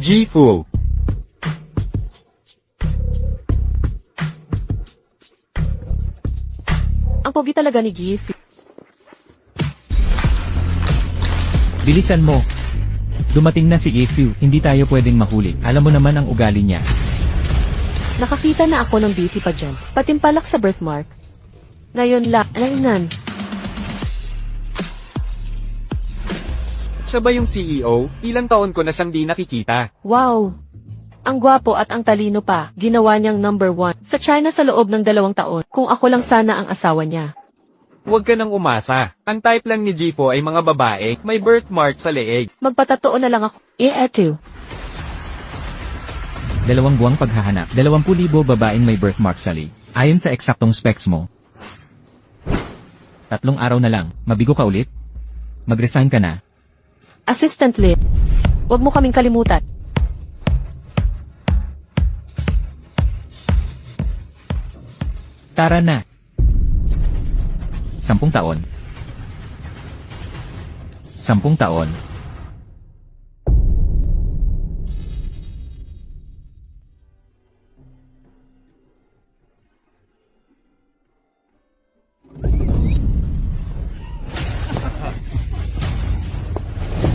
G-Fu. Ang pogi talaga ni Gifu. Bilisan mo. Dumating na si Gifu, hindi tayo pwedeng mahuli. Alam mo naman ang ugali niya. Nakakita na ako ng beauty pa dyan. Patimpalak sa birthmark. Ngayon lainan. Siya ba yung CEO? Ilang taon ko na siyang di nakikita. Wow! Ang gwapo at ang talino pa, ginawa niyang #1 sa China sa loob ng 2 taon. Kung ako lang sana ang asawa niya. Huwag ka nang umasa. Ang type lang ni G-Fu ay mga babae, may birthmark sa leeg. Magpatotoo na lang ako. Eto. 2 buwang paghahanap. 20,000 babaeng may birthmark sa leg. Ayon sa eksaktong specs mo. 3 araw na lang, mabigo ka ulit? Mag-resign ka na. Assistant Lit. Huwag mo kaming kalimutan. Tara na. 10 taon. 10 taon.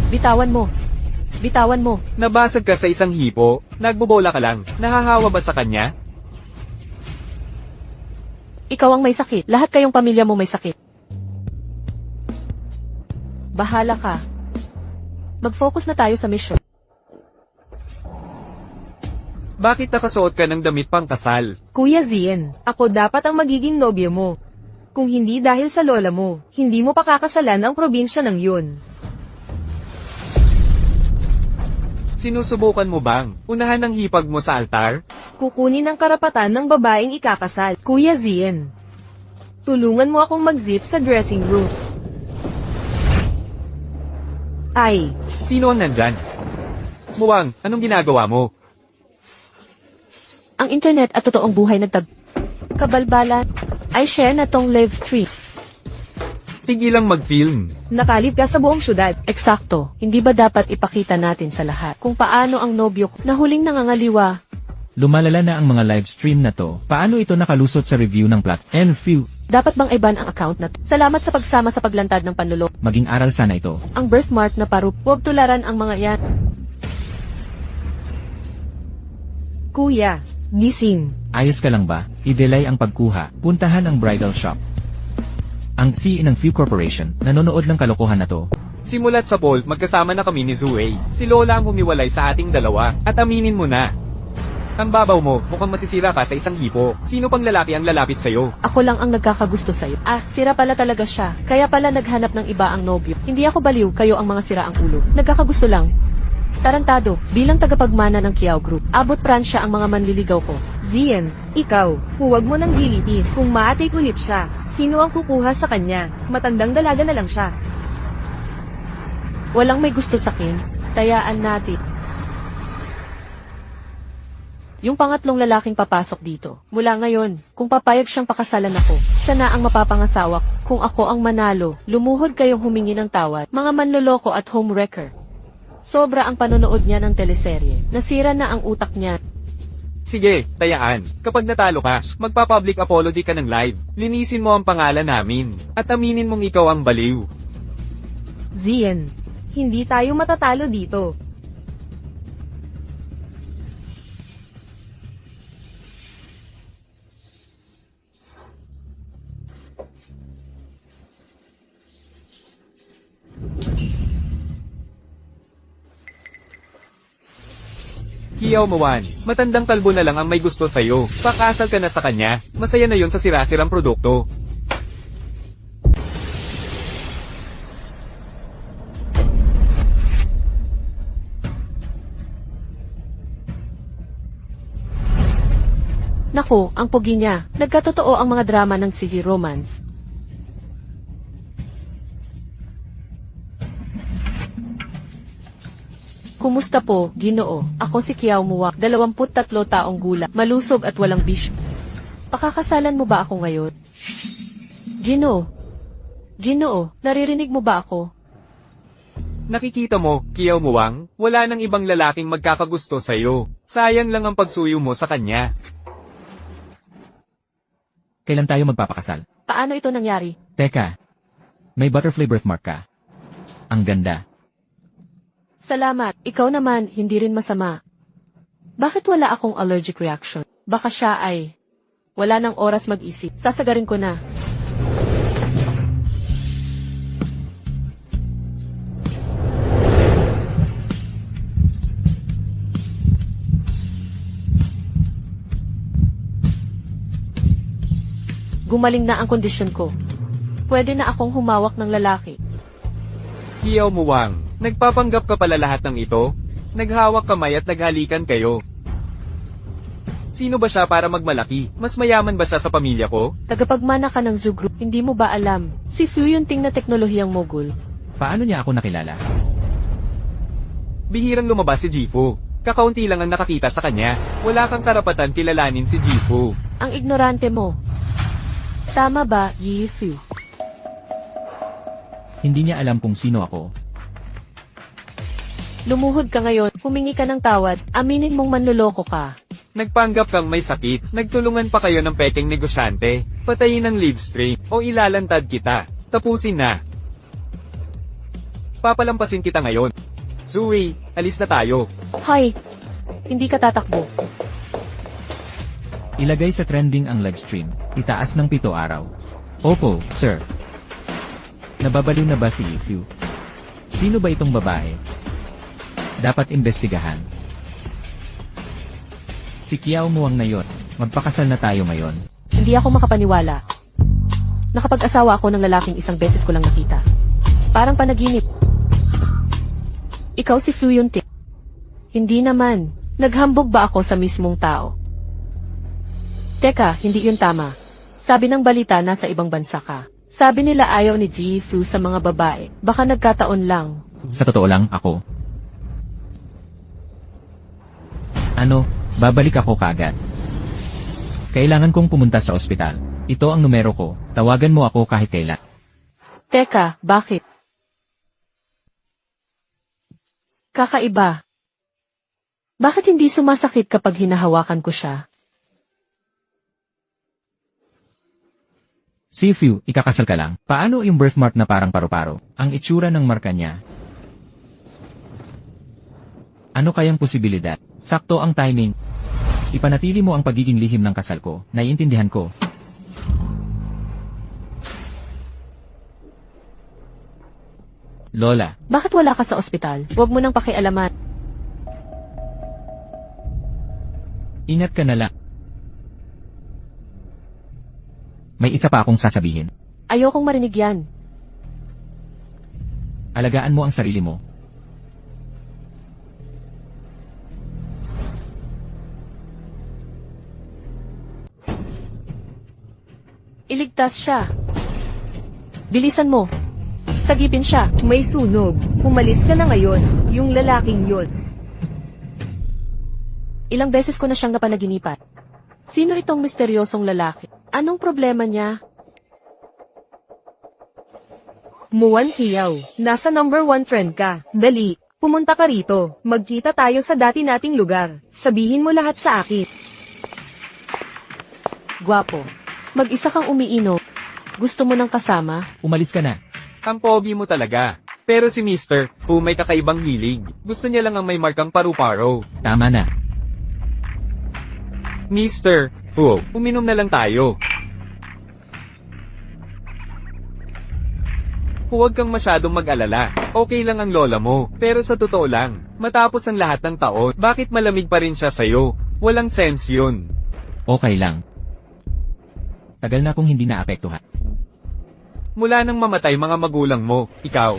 Bitawan mo. Bitawan mo. Nabasag ka sa isang hipo, nagbobola ka lang, nahahawa ba sa kanya? Ikaw ang may sakit. Lahat kayong pamilya mo may sakit. Bahala ka. Mag-focus na tayo sa mission. Bakit nakasuot ka ng damit pang kasal? Kuya Zien, ako dapat ang magiging nobyo mo. Kung hindi dahil sa lola mo, hindi mo pakakasalan ang probinsya ng yun. Sinusubukan mo bang unahan ang hipag mo sa altar? Kukunin ang karapatan ng babaeng ikakasal. Kuya Zien, tulungan mo akong mag-zip sa dressing room. Ay, Sino ang nandyan? Muwang, anong ginagawa mo? Ang internet at totoong buhay kabalbalan ay share na tong live stream. Tigilang mag-film. nakalip ka sa buong syudad. Eksakto. Hindi ba dapat ipakita natin sa lahat kung paano ang nobyo ko na huling nangangaliwa? Lumalala na ang mga live stream na to. Paano ito nakalusot sa review ng plot? And few. Dapat bang i-ban ang account na to? Salamat sa pagsama sa paglantad ng panlulok. Maging aral sana ito. Ang birthmark na parup. Huwag tularan ang mga yan. Kuya, gising. Ayos ka lang ba? I-delay ang pagkuha. Puntahan ang bridal shop. Ang CEO ng Few Corporation, nanonood ng kalokohan na to. Simulat sa poll, magkasama na kami ni Zue. Si Lola ang humiwalay sa ating dalawa. At aminin mo na. Ang babaw mo, mukhang masisira ka sa isang hipo. Sino pang lalaki ang lalapit sa'yo? Ako lang ang nagkakagusto sa'yo. Sira pala talaga siya. Kaya pala naghanap ng iba ang nobyo. Hindi ako baliw, kayo ang mga sira ang ulo. Nagkakagusto lang. Tarantado, bilang tagapagmana ng Kiao Group, abot pransya ang mga manliligaw ko. Zien, ikaw, huwag mo nang dilitin. Kung maatik ulit siya, sino ang kukuha sa kanya? Matandang dalaga na lang siya. Walang may gusto sa akin. Tayaan natin. Yung pangatlong lalaking papasok dito. Mula ngayon, kung papayag siyang pakasalan ako, siya na ang mapapangasawa. Kung ako ang manalo, lumuhod kayong humingi ng tawad. Mga manloloko at homewrecker. Sobra ang panonood niya ng teleserye. Nasira na ang utak niya. Sige, tayaan. Kapag natalo ka, magpa-public apology ka ng live. Linisin mo ang pangalan namin. At aminin mong ikaw ang baliw. Zien, hindi tayo matatalo dito. Kiao Mawan, matandang kalbo na lang ang may gusto sa'yo. Pakasal ka na sa kanya. Masaya na yon sa sira-sirang produkto. Nako, ang pogi niya. Nagkatotoo ang mga drama ng sige romance. Kumusta po, Ginoo? Ako si Kiao Muwak, 23 taong gulang, malusog at walang bisyo. Pakakasalan mo ba ako ngayon? Ginoo? Ginoo, naririnig mo ba ako? Nakikita mo, Kiyaw Muwang, wala nang ibang lalaking magkakagusto sa'yo. Sayang lang ang pagsuyo mo sa kanya. Kailan tayo magpapakasal? Paano ito nangyari? Teka. May butterfly birthmark ka. Ang ganda. Salamat. Ikaw naman, hindi rin masama. Bakit wala akong allergic reaction? Baka siya ay... Wala nang oras mag-isip. Sasagarin ko na. Gumaling na ang kondisyon ko. Pwede na akong humawak ng lalaki. Kiyaw Muwang, nagpapanggap ka pala lahat ng ito? Naghawak kamay at naghalikan kayo. Sino ba siya para magmalaki? Mas mayaman ba siya sa pamilya ko? Tagapagmana ka ng Zoo Group, hindi mo ba alam? Si Fu yung ting na teknolohiyang mogul. Paano niya ako nakilala? Bihirang lumabas si Jifu. Kakaunti lang ang nakakita sa kanya. Wala kang karapatan kilalanin si Jifu. Ang ignorante mo. Tama ba, Yi Fu? Hindi niya alam kung sino ako. Lumuhod ka ngayon, humingi ka ng tawad, aminin mong manloloko ka. Nagpanggap kang may sakit. Nagtulungan pa kayo ng pekeng negosyante. Patayin ang live stream o ilalantad kita. Tapusin na. Papalampasin kita ngayon. Zui, alis na tayo. Hay! Hindi ka tatakbo. Ilagay sa trending ang live stream. Itaas ng 7 araw. Opo, sir. Nababaliw na ba si Fu? Sino ba itong babae? Dapat imbestigahan. Si Kiyaw Muwang na yon. Magpakasal na tayo ngayon. Hindi ako makapaniwala. Nakapag-asawa ako ng lalaking isang beses ko lang nakita. Parang panaginip. Ikaw si Fu Yunting. Hindi naman. Naghambog ba ako sa mismong tao? Teka, hindi yun tama. Sabi ng balita nasa ibang bansa ka. Sabi nila ayaw ni Ji Fu sa mga babae. Baka nagkataon lang. Sa totoo lang, ako. Ano, babalik ako kaagad. Kailangan kong pumunta sa ospital. Ito ang numero ko. Tawagan mo ako kahit kailan. Teka, bakit? Kakaiba. Bakit hindi sumasakit kapag hinahawakan ko siya? Si Fu, ikakasal ka lang. Paano yung birthmark na parang paru-paro? Ang itsura ng marka niya. Ano kayang posibilidad? Sakto ang timing. Ipanatili mo ang pagiging lihim ng kasal ko. Naiintindihan ko. Lola, Bakit wala ka sa ospital? Huwag mo nang pakialaman. ingat ka na lang. May isa pa akong sasabihin. Ayokong marinig yan. Alagaan mo ang sarili mo. Iligtas siya. Bilisan mo. Sagipin siya. May sunog. Umalis ka na ngayon. Yung lalaking yun. Ilang beses ko na siyang napanaginipan. Sino itong misteryosong lalaki? Anong problema niya? Muwan Kiyaw, nasa number 1 friend ka. Dali, pumunta ka rito. Magkita tayo sa dati nating lugar. Sabihin mo lahat sa akin. Gwapo. Mag-isa kang umiinom. Gusto mo ng kasama? Umalis ka na. Ang pogi mo talaga. Pero si Mr. Fu may kakaibang hilig. Gusto niya lang ang may markang paru-paro. Tama na. Mr. Fu, uminom na lang tayo. Huwag kang masyadong mag-alala. Okay lang ang lola mo. Pero sa totoo lang, matapos ang lahat ng taon, bakit malamig pa rin siya sa'yo? Walang sense yun. Okay lang. Tagal na akong hindi naapektuhan. Mula nang mamatay mga magulang mo, ikaw.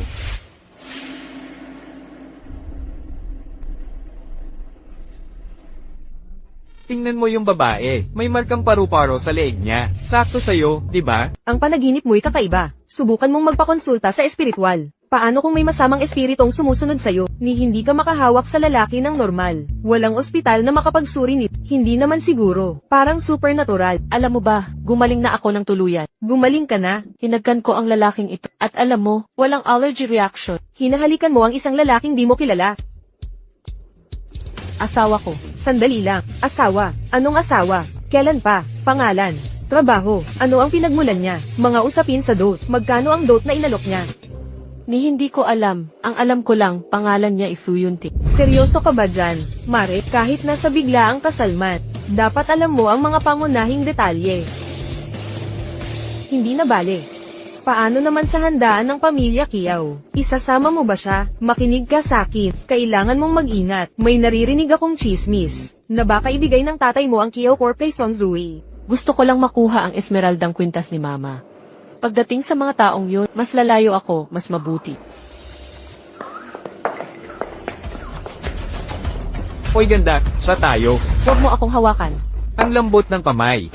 Tingnan mo yung babae. May markang paru-paro sa leeg niya. Sakto sa'yo, di ba? Ang panaginip mo'y kakaiba. Subukan mong magpakonsulta sa espiritual. Paano kung may masamang espiritong sumusunod sa'yo, ni hindi ka makahawak sa lalaki ng normal? Walang ospital na makapagsuri nito. Hindi naman siguro. Parang supernatural. Alam mo ba, gumaling na ako ng tuluyan. Gumaling ka na. Hinagkan ko ang lalaking ito. At alam mo, walang allergy reaction. Hinahalikan mo ang isang lalaking di mo kilala. Asawa ko. Sandali lang. Asawa. Anong asawa? Kailan pa? Pangalan? Trabaho? Ano ang pinagmulan niya? Mga usapin sa dote. Magkano ang dote na inalok niya? Ni hindi ko alam. Ang alam ko lang, pangalan niya Ifuyunti. Seryoso ka ba dyan, Mare? Kahit nasa bigla ang kasalmat, dapat alam mo ang mga pangunahing detalye. Hindi na bale. Paano naman sa handaan ng pamilya Kiyaw? Isasama mo ba siya? Makinig ka sakin. Kailangan mong mag-ingat. May naririnig akong chismis na baka ibigay ng tatay mo ang Kiyaw Corp kay Song Zui. Gusto ko lang makuha ang Esmeraldang kwintas ni Mama. Pagdating sa mga taong yun, mas lalayo ako, mas mabuti. Hoy ganda, siya tayo. Huwag mo akong hawakan. Ang lambot ng kamay.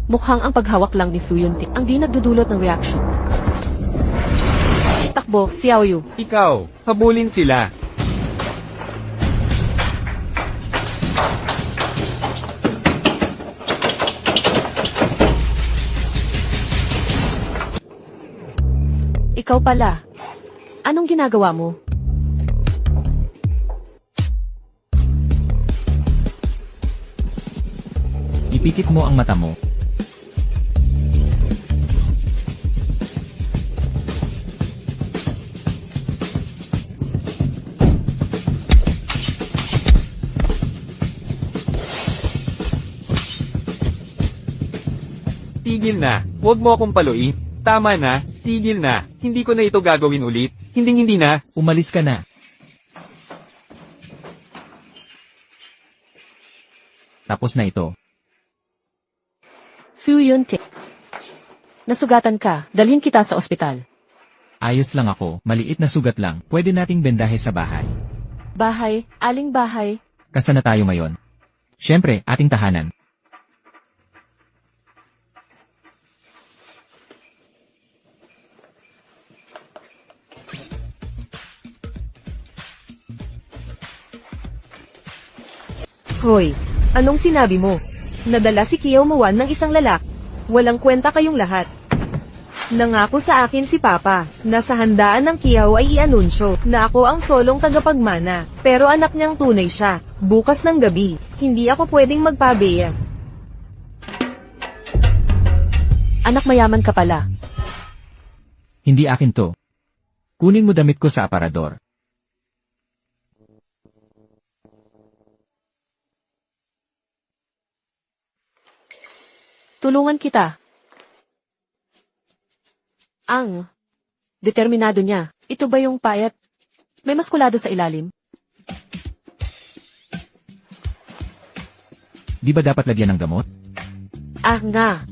Mukhang ang paghawak lang ni Fuyunti ang di nagdudulot ng reaction. Takbo, Xiaoyu. Ikaw, habulin sila. Ikaw pala. Anong ginagawa mo? Ipikit mo ang mata mo. Tigil na. Huwag mo akong paluin. Tama na. Tigil na. Hindi ko na ito gagawin ulit. Hindi na. Umalis ka na. Tapos na ito. Fuyunti. Nasugatan ka, dalhin kita sa ospital. Ayos lang ako, maliit na sugat lang. Pwede nating bendahe sa bahay. Bahay, aling bahay? Kasa na tayo ngayon? Siyempre, ating tahanan. Hoy, anong sinabi mo? Nadala si Kiyaw Muwan ng isang lalaki. Walang kwenta kayong lahat. Nangako sa akin si Papa, na sa handaan ng Kiyaw ay i-anunsyo, na ako ang solong tagapagmana, pero anak niyang tunay siya. Bukas ng gabi, hindi ako pwedeng magpabeya. Anak mayaman ka pala. Hindi akin to. Kunin mo damit ko sa aparador. Tulungan kita. Ang determinado niya. Ito ba yung payat? May maskulado sa ilalim? Di ba dapat lagyan ng gamot? Ah nga.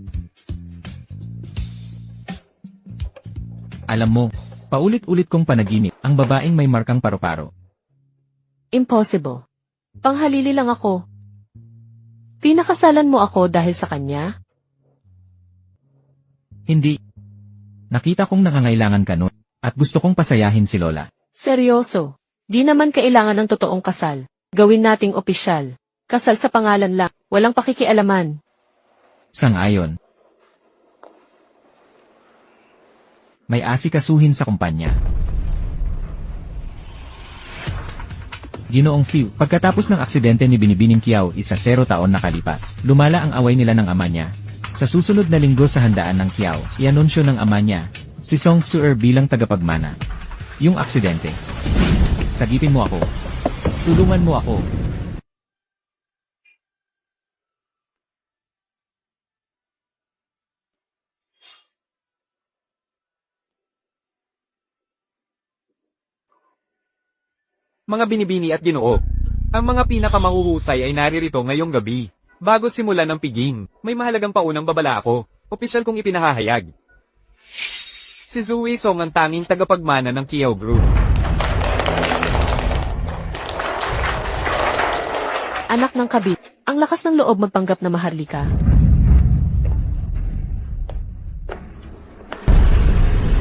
Alam mo, paulit-ulit kong panaginip, ang babaeng may markang paro-paro. Impossible. Panghalili lang ako. Pinakasalan mo ako dahil sa kanya? Hindi. Nakita kong nangangailangan ka nun, at gusto kong pasayahin si Lola. Seryoso. Di naman kailangan ng totoong kasal. Gawin nating opisyal. Kasal sa pangalan lang. Walang pakikialaman. Sang-ayon. May asikasuhin sa kumpanya. Ginoong Few, pagkatapos ng aksidente ni Binibining Kiyaw 0 taon nakalipas, lumala ang away nila ng ama niya. Sa susunod na linggo sa handaan ng Kiyaw, i-anunsyo ng ama niya, si Song Suer bilang tagapagmana. Yung aksidente. Sagipin mo ako. Tulungan mo ako. Mga binibini at ginoo. Ang mga pinakamahuhusay ay naririto ngayong gabi. Bago simulan ng piging, may mahalagang paunang babala ako. Opisyal kong ipinahahayag. Si Zui Song ang tanging tagapagmana ng Kiyaw Group. Anak ng kabit. Ang lakas ng loob magpanggap na maharlika.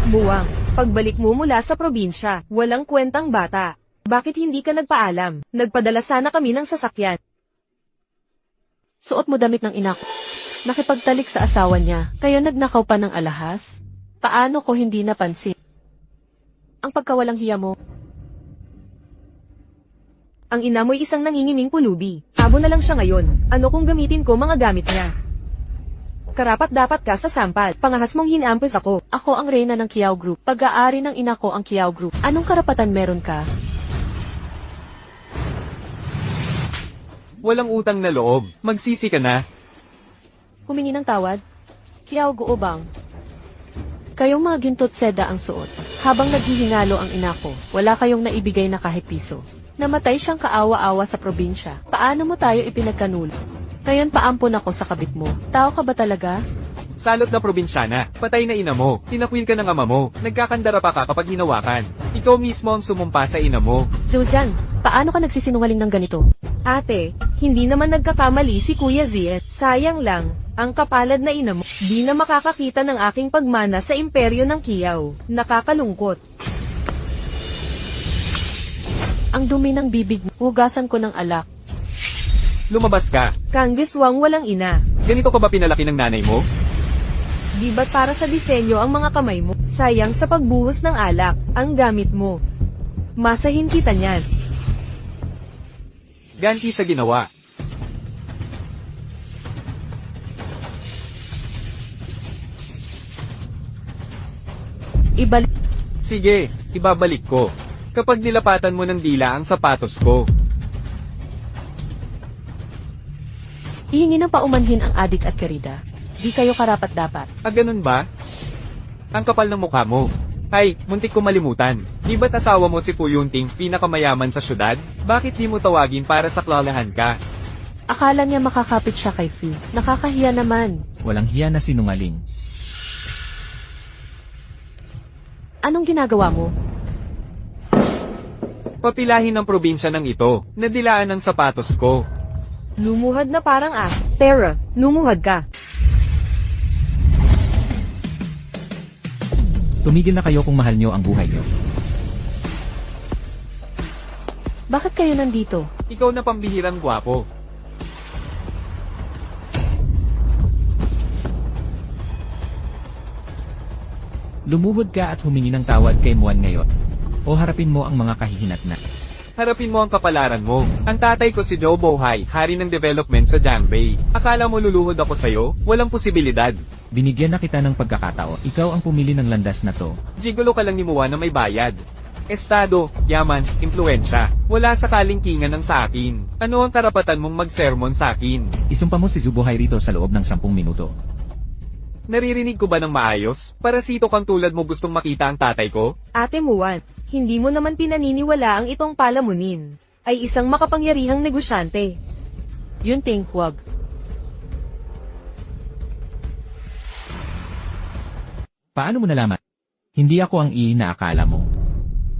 Muwang, Pagbalik mo mula sa probinsya, walang kwentang bata. Bakit hindi ka nagpaalam? Nagpadala sana kami ng sasakyan. Suot mo damit ng ina ko. Nakipagtalik sa asawa niya, kayo nagnakaw pa ng alahas? Paano ko hindi napansin? Ang pagkawalang hiya mo. Ang ina mo'y isang nangingiming pulubi. Abo na lang siya ngayon. Ano kung gamitin ko mga gamit niya? Karapat dapat ka sa sampal. Pangahas mong hinampos ako. Ako ang reyna ng Kiao Group. Pag-aari ng ina ko ang Kiao Group. Anong karapatan meron ka? Walang utang na loob. Magsisi ka na. Humingi ng tawad? Kiao Guobang. Kayong mga gintot seda ang suot. Habang naghihingalo ang ina ko, wala kayong naibigay na kahit piso. Namatay siyang kaawa-awa sa probinsya. Paano mo tayo ipinagkanulo? Ngayon paampon ako sa kabit mo. Tao ka ba talaga? Salot na probinsyana. Patay na ina mo. Tinakwil ka ng ama mo. Nagkakandara pa ka kapag hinawakan. Ikaw mismo ang sumumpa sa ina mo. Zildjian, paano ka nagsisinungaling ng ganito? Ate, hindi naman nagkakamali si Kuya Ziet. Sayang lang, ang kapalad na ina mo. Di na makakakita ng aking pagmana sa imperyo ng Kiao. Nakakalungkot. Ang dumi ng bibig mo. Hugasan ko ng alak. Lumabas ka. Kang giswang walang ina. Ganito ka ba pinalaki ng nanay mo? Di ba't para sa disenyo ang mga kamay mo? Sayang sa pagbuhos ng alak, ang gamit mo. Masahin kita niyan. Ganti sa ginawa. Ibalik. Sige, ibabalik ko. Kapag nilapatan mo ng dila ang sapatos ko. Hihingi ng paumanhin ang adik at kerida. Di kayo karapat-dapat. Ganun ba? Ang kapal ng mukha mo. Ay, muntik ko malimutan. Di ba't asawa mo si Fuyunting, pinakamayaman sa syudad? Bakit di mo tawagin para saklalahan ka? Akala niya makakapit siya kay Fu. Nakakahiya naman. Walang hiya na sinungaling. Anong ginagawa mo? Papilahin ng probinsya ng ito, nadilaan ng sapatos ko. Lumuhad na parang Tara, lumuhad ka. Tumigil na kayo kung mahal nyo ang buhay nyo. Bakit kayo nandito? Ikaw na pambihirang gwapo. Lumuhod ka at humingi ng tawad kay Muan ngayon. O harapin mo ang mga kahihinatnan. Harapin mo ang kapalaran mo. Ang tatay ko si Joe Bohai, hari ng development sa Jiangbei. Akala mo luluhod ako sa'yo? Walang posibilidad. Binigyan na kita ng pagkakataon. Ikaw ang pumili ng landas na to. Gigolo ka lang ni Muan na may bayad. Estado, yaman, impluensya. Wala sa kalingkingan ng sa akin. Ano ang karapatan mong mag-sermon sa akin? Isumpa mo si Zubuhay rito sa loob ng 10 minuto. Naririnig ko ba ng maayos? Parasito kang tulad mo gustong makita ang tatay ko? Ate Muan, hindi mo naman pinaniniwala ang itong palamunin. Ay isang makapangyarihang negosyante. Yun ting, huwag. Paano mo nalaman? Hindi ako ang inaakala mo.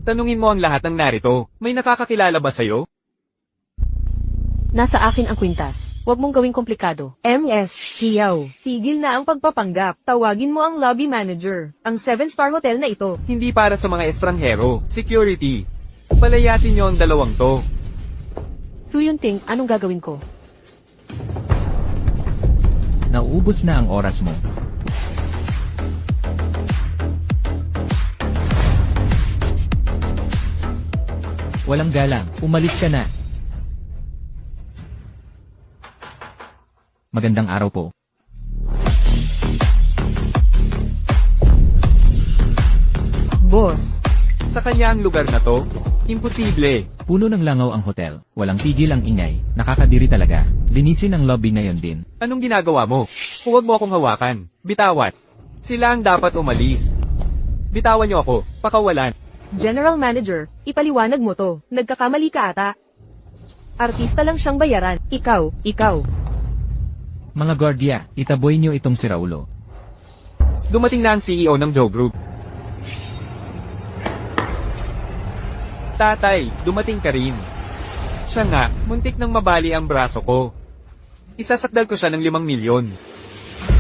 Tanungin mo ang lahat ng narito. May nakakakilala ba sa'yo? Nasa akin ang kwintas. Huwag mong gawing komplikado. MS, Kiao, tigil na ang pagpapanggap. Tawagin mo ang lobby manager. Ang 7-star hotel na ito. Hindi para sa mga estranghero. Security. Palayasin niyo ang dalawang to. Fu Yunting, anong gagawin ko? Nauubos na ang oras mo. Walang galang, umalis ka na. Magandang araw po. Boss, Sa kanya ang lugar na to? Imposible. Puno ng langaw ang hotel, walang tigil ang ingay, nakakadiri talaga. Linisin ang lobby ngayon din. Anong ginagawa mo? Huwag mo akong hawakan. Bitawan. Sila ang dapat umalis. Bitawan niyo ako. Pakawalan. General Manager, ipaliwanag mo to. Nagkakamali ka ata. Artista lang siyang bayaran. Ikaw. Mga gwardiya, itaboy niyo itong si Raulo. Dumating na ang CEO ng Joe Group. Tatay, dumating ka rin. Siya nga, muntik nang mabali ang braso ko. Isasakdal ko siya ng 5 milyon.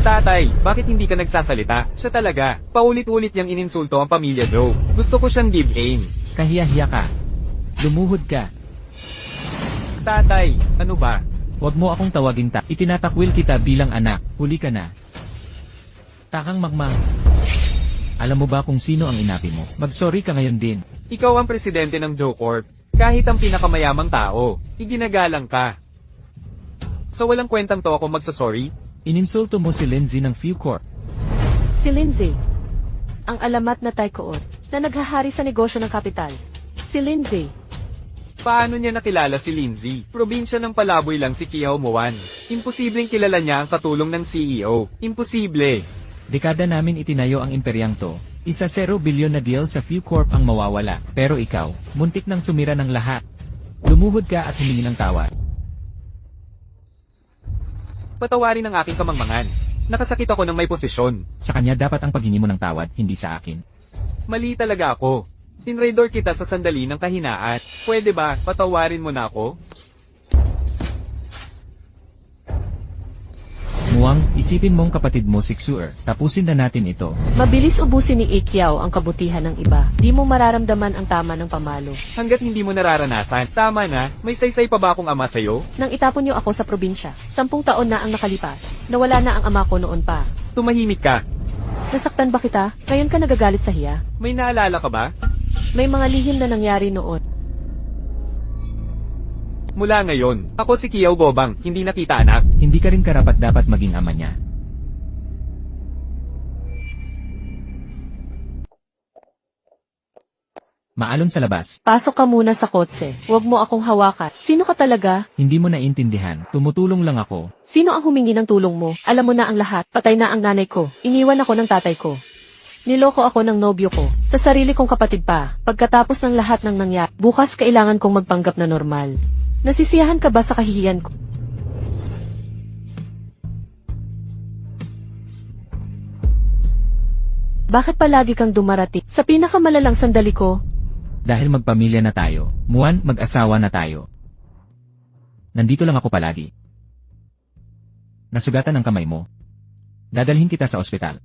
Tatay, bakit hindi ka nagsasalita? Siya talaga. Paulit-ulit niyang ininsulto ang pamilya Joe. Gusto ko siyang give in. Kahiya-hiya ka. Lumuhod ka. Tatay, ano ba? Huwag mo akong tawaging Itinatakwil kita bilang anak. Huli ka na. Takang magmang. Alam mo ba kung sino ang inapi mo? Mag-sorry ka ngayon din. Ikaw ang presidente ng Joe Corp. Kahit ang pinakamayamang tao, iginagalang ka. Sa walang kwentang to ako magsasorry? Ininsulto mo si Lindsay ng Few Corp. Si Lindsay. Ang alamat na Taikoon, na naghahari sa negosyo ng kapital. Si Lindsay. Paano niya nakilala si Lindsay? Probinsya ng Palaboy lang si Kiao Muan. Imposibleng kilala niya ang katulong ng CEO. Imposible. Dekada namin itinayo ang imperyang to. Isa 0 bilyon na deal sa Few Corp ang mawawala. Pero ikaw, muntik nang sumira ng lahat. Lumuhod ka at humingi ng tawad. Patawarin ang aking kamangmangan. Nakasakit ako ng may posisyon. Sa kanya dapat ang paghingi mo ng tawad, hindi sa akin. Mali talaga ako. Tinraidor kita sa sandali ng kahinaat. Pwede ba, patawarin mo na ako? Muwang, isipin mong kapatid mo si Xuer. Tapusin na natin ito. Mabilis ubusin ni Ikiao ang kabutihan ng iba. Di mo mararamdaman ang tama ng pamalo. Hanggat hindi mo nararanasan. Tama na, may saysay pa ba akong ama sa'yo? Nang itapon niyo ako sa probinsya, 10 taon na ang nakalipas. Nawala na ang ama ko noon pa. Tumahimik ka. Nasaktan ba kita? Ngayon ka nagagalit sa hiya? May naalala ka ba? May mga lihim na nangyari noon. Mula ngayon, ako si Kiao Gobang, hindi nakita anak. Hindi ka rin karapat dapat maging ama niya. Maalon sa labas. Pasok ka muna sa kotse. Huwag mo akong hawakan. Sino ka talaga? Hindi mo naiintindihan. Tumutulong lang ako. Sino ang humingi ng tulong mo? Alam mo na ang lahat. Patay na ang nanay ko. Iniwan ako ng tatay ko. Niloko ako ng nobyo ko. Sa sarili kong kapatid pa. Pagkatapos ng lahat ng nangyari, bukas kailangan kong magpanggap na normal. Nasisiyahan ka ba sa kahihiyan ko? Bakit palagi kang dumarating sa pinakamalalang sandali ko? Dahil magpamilya na tayo. Muan, mag-asawa na tayo. Nandito lang ako palagi. Nasugatan ang kamay mo. Dadalhin kita sa ospital.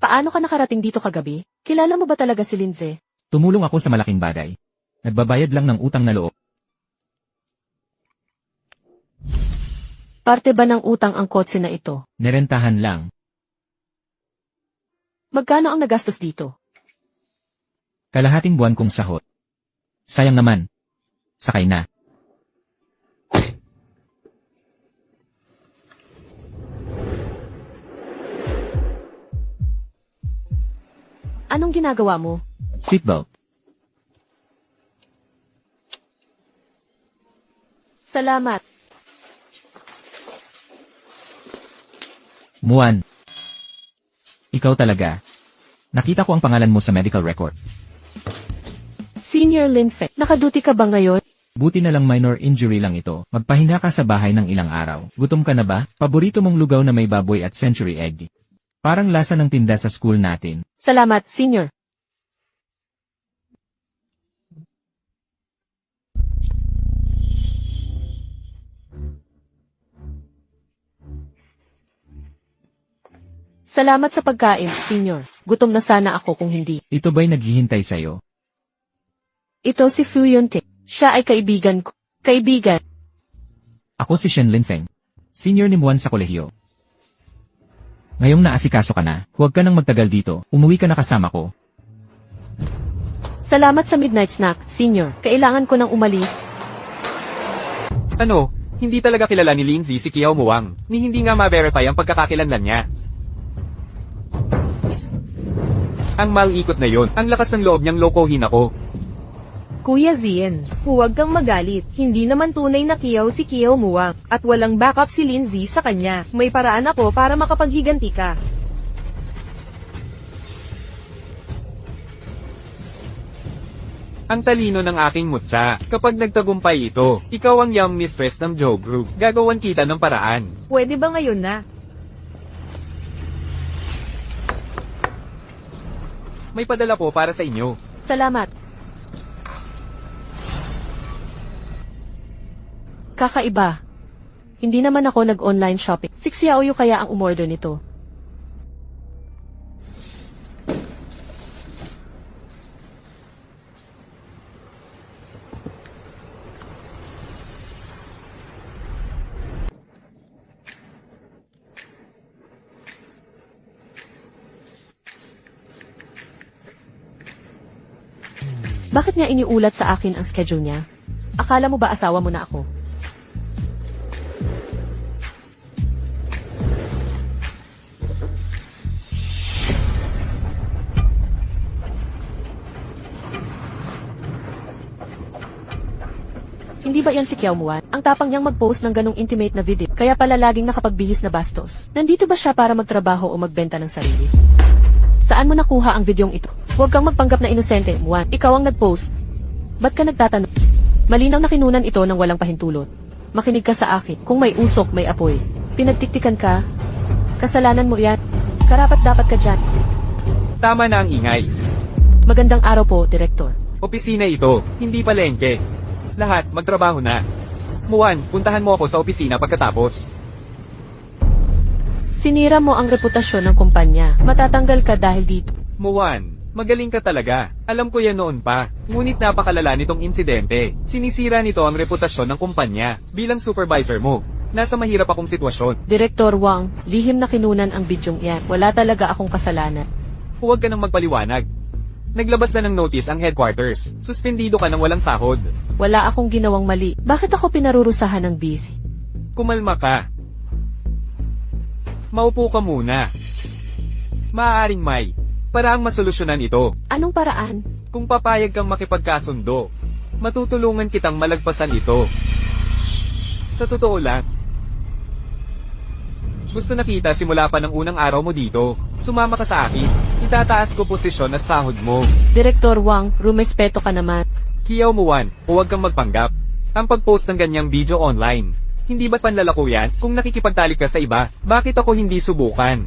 Paano ka nakarating dito kagabi? Kilala mo ba talaga si Lindsay? Tumulong ako sa malaking bagay. Nagbabayad lang ng utang na loob. Parte ba ng utang ang kotse na ito? Nerentahan lang. Magkano ang nagastos dito? Kalahating buwan kong sahod. Sayang naman. Sakay na. Anong ginagawa mo? Seatbelt. Salamat. Muan. Ikaw talaga. Nakita ko ang pangalan mo sa medical record. Senior Linfeng, nakaduty ka ba ngayon? Buti na lang minor injury lang ito. Magpahinga ka sa bahay ng ilang araw. Gutom ka na ba? Paborito mong lugaw na may baboy at century egg. Parang lasa ng tinda sa school natin. Salamat, Senior. Salamat sa pagkain, Senior. Gutom na sana ako kung hindi. Ito ba'y naghihintay sa'yo? Ito si Fu Yunting. Siya ay kaibigan ko. Kaibigan. Ako si Shen Linfeng. Senior ni Muan sa kolehiyo. Ngayong naasikaso ka na, huwag ka nang magtagal dito. Umuwi ka na kasama ko. Salamat sa midnight snack, Senior. Kailangan ko nang umalis. Ano? Hindi talaga kilala ni Lindsay si Kiao Muang, ni hindi nga ma-verify ang pagkakakilanlan niya. Ang malikot na yon, ang lakas ng loob niyang lokohin ako. Kuya Zien, huwag kang magalit. Hindi naman tunay na Kiao si Kiao Muang, at walang backup si Lindsay sa kanya. May paraan ako para makapaghiganti ka. Ang talino ng aking mutya. Kapag nagtagumpay ito, ikaw ang young mistress ng Joe Group. Gagawan kita ng paraan. Pwede ba ngayon na? May padala po para sa inyo. Salamat. Kakaiba. Hindi naman ako nag-online shopping. Si Xiaoyu kaya ang umorder nito. Bakit niya iniulat sa akin ang schedule niya? Akala mo ba asawa mo na ako? Hindi ba yan si Kiao Muan? Ang tapang niyang mag-post ng ganong intimate na video, kaya pala laging nakapagbihis na bastos. Nandito ba siya para magtrabaho o magbenta ng sarili? Saan mo nakuha ang videong ito? Huwag kang magpanggap na inosente, Muan. Ikaw ang nag-post. Ba't ka nagtatanong? Malinaw na kinunan ito ng walang pahintulot. Makinig ka sa akin. Kung may usok, may apoy. Pinagtiktikan ka. Kasalanan mo yan. Karapat-dapat ka dyan. Tama na ang ingay. Magandang araw po, Direktor. Opisina ito, hindi palengke. Lahat, magtrabaho na. Muan, puntahan mo ako sa opisina pagkatapos. Sinira mo ang reputasyon ng kumpanya. Matatanggal ka dahil dito. Muan, magaling ka talaga. Alam ko yan noon pa. Ngunit napakalala nitong insidente. Sinisira nito ang reputasyon ng kumpanya. Bilang supervisor mo, nasa mahirap akong sitwasyon. Direktor Wang, lihim na kinunan ang bidyong yan. Wala talaga akong kasalanan. Huwag ka nang magpaliwanag. Naglabas na ng notice ang headquarters. Suspendido ka ng walang sahod. Wala akong ginawang mali. Bakit ako pinarurusahan ng busy? Kumalma ka. Maupo ka muna. Maaaring may paraang masolusyonan ito. Anong paraan? Kung papayag kang makipagkasundo, matutulungan kitang malagpasan ito. Sa totoo lang, gusto na kita simula pa ng unang araw mo dito. Sumama ka sa akin. Itataas ko posisyon at sahod mo. Direktor Wang, rumespeto ka naman. Kiao Muan, huwag kang magpanggap. Ang pag-post ng ganyang video online, hindi ba panlalako yan? Kung nakikipagtalik ka sa iba, bakit ako hindi subukan?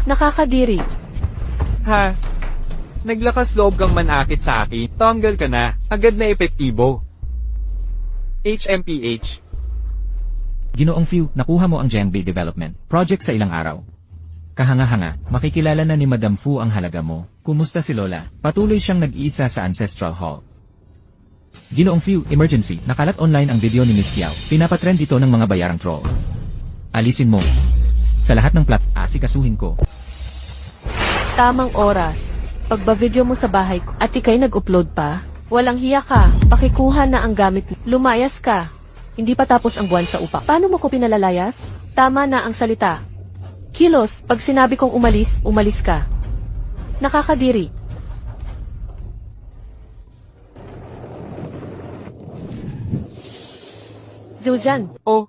Nakakadiri. Ha? Naglakas loob kang manakit sa akin, tanggal ka na, agad na epektibo. HMPH. Ginoong Few, nakuha mo ang Jiangbi Development Project sa ilang araw. Kahanga-hanga, makikilala na ni Madam Fu ang halaga mo. Kumusta si Lola? Patuloy siyang nag-iisa sa Ancestral Hall. Ginoong Few, emergency, nakalat online ang video ni Miss Kiao. Pinapatrend ito ng mga bayarang troll. Alisin mo. Sa lahat ng asikasuhin ko. Tamang oras. Pagba-video mo sa bahay ko at ikay nag-upload pa, walang hiya ka, pakikuha na ang gamit mo. Lumayas ka. Hindi pa tapos ang buwan sa upa. Paano mo ko pinalalayas? Tama na ang salita. Kilos, pag sinabi kong umalis, umalis ka. Nakakadiri. Zhujian, Oh,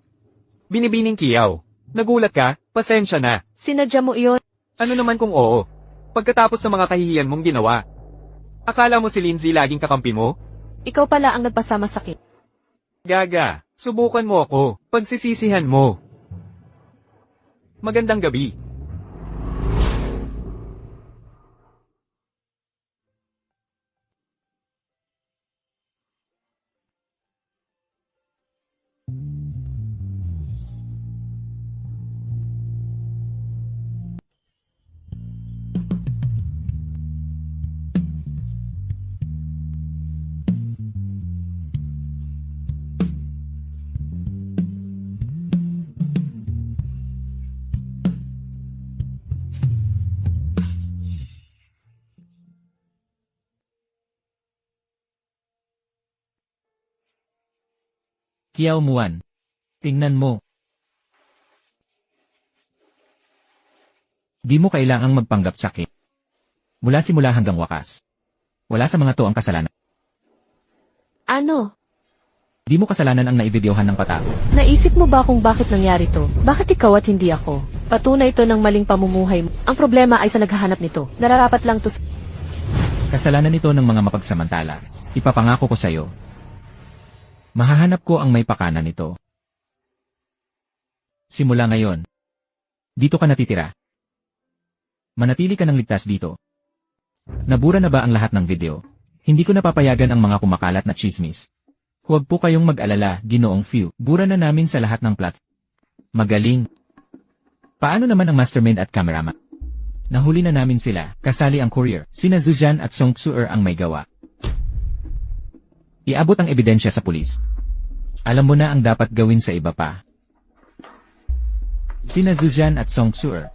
binibining Kiao. Nagulat ka? Pasensya na. sinadya mo iyon. Ano naman kung oo? Pagkatapos ng mga kahihiyan mong ginawa. Akala mo si Lindsay laging kakampi mo? Ikaw pala ang nagpasama sa akin. Gaga, subukan mo ako. Pagsisisihan mo. Magandang gabi. Kiao Muan. Tingnan mo. Di mo kailangang magpanggap sa akin. Mula simula hanggang wakas. Wala sa mga to ang kasalanan. Ano? Di mo kasalanan ang naivideohan ng patao. Naisip mo ba kung bakit nangyari to? Bakit ikaw at hindi ako? Patunay ito ng maling pamumuhay mo. Ang problema ay sa naghahanap nito. Nararapat lang to sa... Kasalanan ito ng mga mapagsamantala. Ipapangako ko sa'yo. Mahahanap ko ang may pakana nito. Simula ngayon. Dito ka natitira. Manatili ka ng ligtas dito. Nabura na ba ang lahat ng video? Hindi ko napapayagan ang mga kumakalat na chismis. Huwag po kayong mag-alala, Ginoong Few. Bura na namin sa lahat ng platform. Magaling. Paano naman ang mastermind at cameraman? Nahuli na namin sila, kasali ang courier. Sina Zuzan at Song Tsuer ang may gawa. Iabot ang ebidensya sa pulis. Alam mo na ang dapat gawin sa iba pa. Sina Zuzan at Song Tsuer.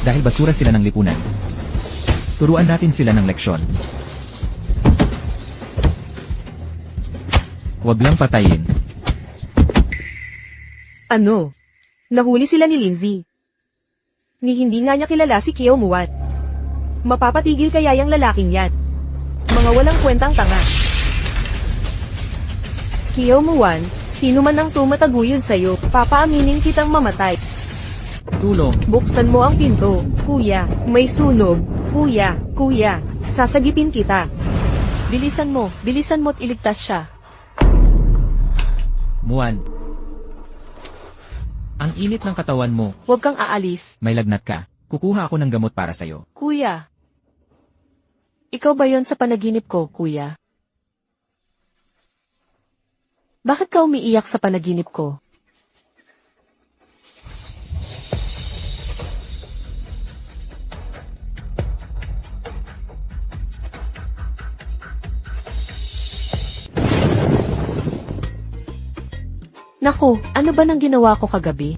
Dahil basura sila ng lipunan. Turuan natin sila ng leksyon. Huwag lang patayin. Ano? Nahuli sila ni Lindsay. Ni hindi nga niya kilala si Kyo Muwan. Mapapatigil kaya yung lalaking yan? Mga walang kwentang tanga. Kyo Muwan, sino man ang tumataguyod sa'yo, papaaminin kitang mamatay. Tulong. Buksan mo ang pinto, kuya. May sunog. Kuya, kuya. Sasagipin kita. Bilisan mo't iligtas siya. Muan. Ang init ng katawan mo, Huwag kang aalis. may lagnat ka. Kukuha ako ng gamot para sa'yo. Kuya. Ikaw ba yon sa panaginip ko, kuya? Bakit ka umiiyak sa panaginip ko? Naku, ano ba nang ginawa ko kagabi?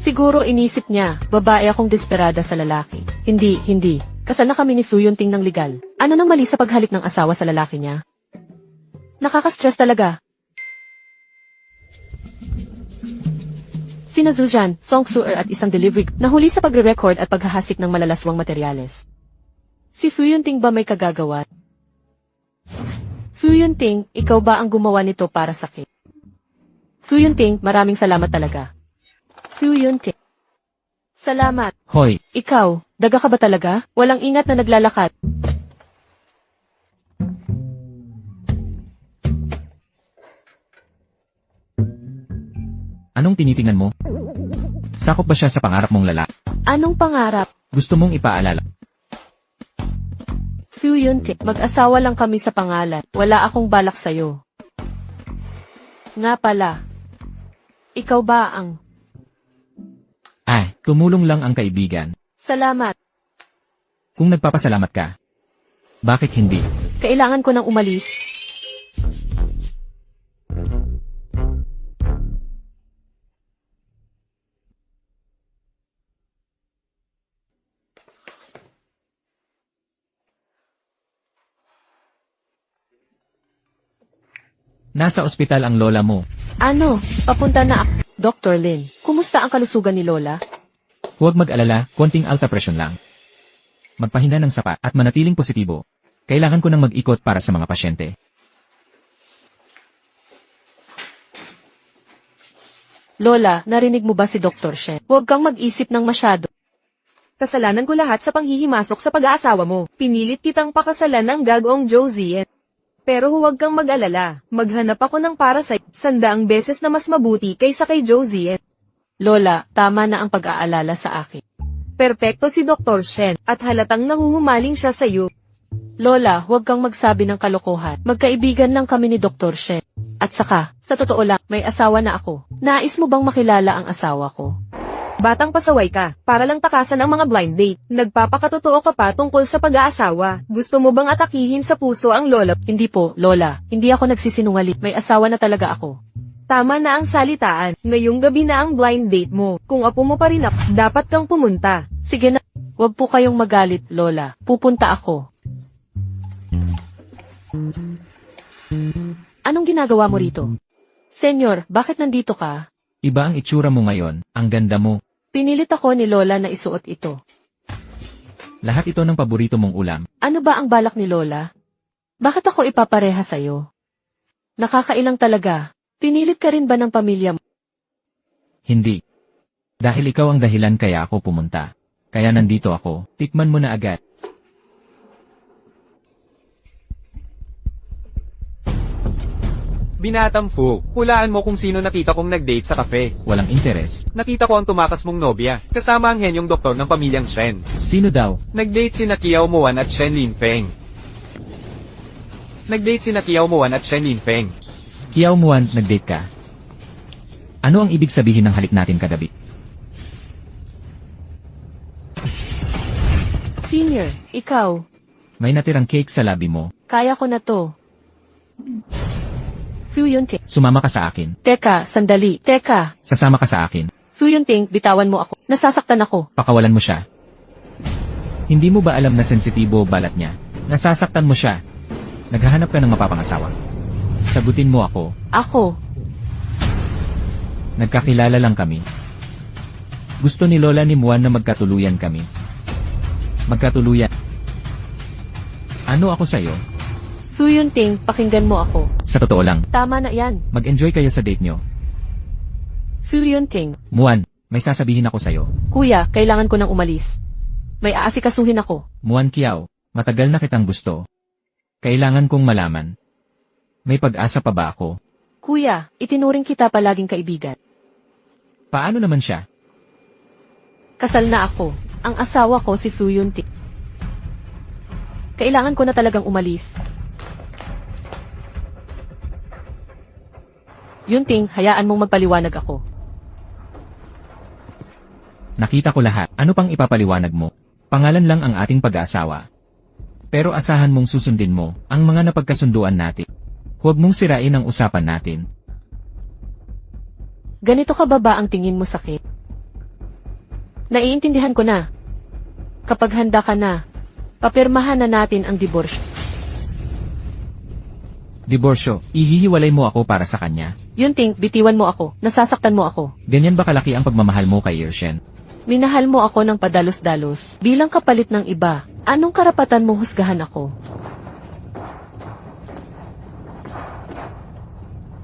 Siguro inisip niya, babae akong desperada sa lalaki. Hindi. Kasal na kami ni Fu Yunting ng legal. Ano nang mali sa paghalik ng asawa sa lalaki niya? Nakaka-stress talaga. Sina Zuzan, Song Tsuer at isang delivery nahuli sa pagre-record at paghahasik ng malalaswang materyales. Si Fu Yunting ba may kagagawa? Fu Yunting, ikaw ba ang gumawa nito para sa akin? Fu Yunting, maraming salamat talaga. Fu Yunting. Salamat. Hoy, Ikaw, daga ka ba talaga? Walang ingat na naglalakad. anong tinitingnan mo? Sakop ba siya sa pangarap mong lalaki? Anong pangarap? Gusto mong ipaalala? Fu Yunting, mag-asawa lang kami sa pangalan. Wala akong balak sa'yo. Nga pala. Ikaw ba ang... Tumulong lang ang kaibigan. Salamat. Kung nagpapasalamat ka, bakit hindi? Kailangan ko nang umalis. Nasa ospital ang lola mo. Ano? Papunta na ako. Dr. Lin, kumusta ang kalusugan ni Lola? Huwag mag-alala, konting alta presyon lang. Magpahinga ng sapat at manatiling positibo. Kailangan ko nang mag-ikot para sa mga pasyente. Lola, narinig mo ba si Dr. Shen? Huwag kang mag-isip ng masyado. Kasalanan ko lahat sa panghihimasok sa pag-aasawa mo. Pinilit kitang pakasalan ng gagawang Josie. Pero huwag kang mag-alala. Maghanap ako ng para sa 100 beses na mas mabuti kaysa kay Josie. Lola, tama na ang pag-aalala sa akin. Perpekto si Dr. Shen at halatang nahuhumaling siya sa iyo. Lola, huwag kang magsabi ng kalokohan. Magkaibigan lang kami ni Dr. Shen. At saka, sa totoo lang, may asawa na ako. Nais mo bang makilala ang asawa ko? Batang pasaway ka, para lang takasan ang mga blind date. Nagpapakatotoo ka pa tungkol sa pag-aasawa. Gusto mo bang atakihin sa puso ang lola? Hindi po, Lola. Hindi ako nagsisinungaling. May asawa na talaga ako. Tama na ang salitaan. Ngayong gabi na ang blind date mo. Kung apo mo pa rin ako, dapat kang pumunta. Sige na. Huwag po kayong magalit, Lola. Pupunta ako. Anong ginagawa mo rito? Senyor, bakit nandito ka? Iba ang itsura mo ngayon, ang ganda mo. Pinilit ako ni Lola na isuot ito. Lahat ito ng paborito mong ulam. Ano ba ang balak ni Lola? Bakit ako ipapareha sa'yo? Nakakailang talaga. Pinilit ka rin ba ng pamilya mo? Hindi. Dahil ikaw ang dahilan kaya ako pumunta. Kaya nandito ako, tikman mo na agad. Binatang Fu, hulaan mo kung sino nakita kong nag-date sa cafe. Walang interes. Nakita ko ang tumakas mong nobya, kasama ang henyong doktor ng pamilyang Shen. Sino daw? Nag-date sina Kiao Muan at Shen Linfeng. Nag-date sina Kiao Muan at Shen Linfeng. Kiao Muan, nag-date ka? Ano ang ibig sabihin ng halik natin kagabi? Senior, ikaw. May natirang cake sa labi mo. Kaya ko na to. Fu Yunting. Sumama ka sa akin. Teka, sandali. Teka. Sasama ka sa akin. Fu Yunting, bitawan mo ako. Nasasaktan ako. Pakawalan mo siya. Hindi mo ba alam na sensitibo balat niya? Nasasaktan mo siya. Naghahanap ka ng mapapangasawa. Sagutin mo ako. Ako. Nagkakilala lang kami. Gusto ni Lola ni Muan na magkatuluyan kami. Magkatuluyan. Ano ako sa'yo? Fu Yunting, pakinggan mo ako. Sa totoo lang, Tama na yan. mag-enjoy kayo sa date nyo. Fu Yunting. Muan, may sasabihin ako sa'yo. Kuya, kailangan ko nang umalis. May aasikasuhin ako. Muan Kiao, matagal na kitang gusto. Kailangan kong malaman. May pag-asa pa ba ako? Kuya, itinuring kita palaging kaibigan. Paano naman siya? Kasal na ako. Ang asawa ko si Fu Yunting. Kailangan ko na talagang umalis. Yunting, hayaan mong magpaliwanag ako. Nakita ko lahat. Ano pang ipapaliwanag mo? Pangalan lang ang ating pag-aasawa. Pero asahan mong susundin mo ang mga napagkasunduan natin. Huwag mong sirain ang usapan natin. Ganito ka ba ang tingin mo sakit? Naiintindihan ko na. Kapag handa ka na, papirmahan na natin ang diborsyo. Diborsyo, ihihiwalay mo ako para sa kanya. Yunting, bitiwan mo ako. Nasasaktan mo ako. Ganyan ba kalaki ang pagmamahal mo kay Yershen? Minahal mo ako ng padalos-dalos. Bilang kapalit ng iba, anong karapatan mong husgahan ako?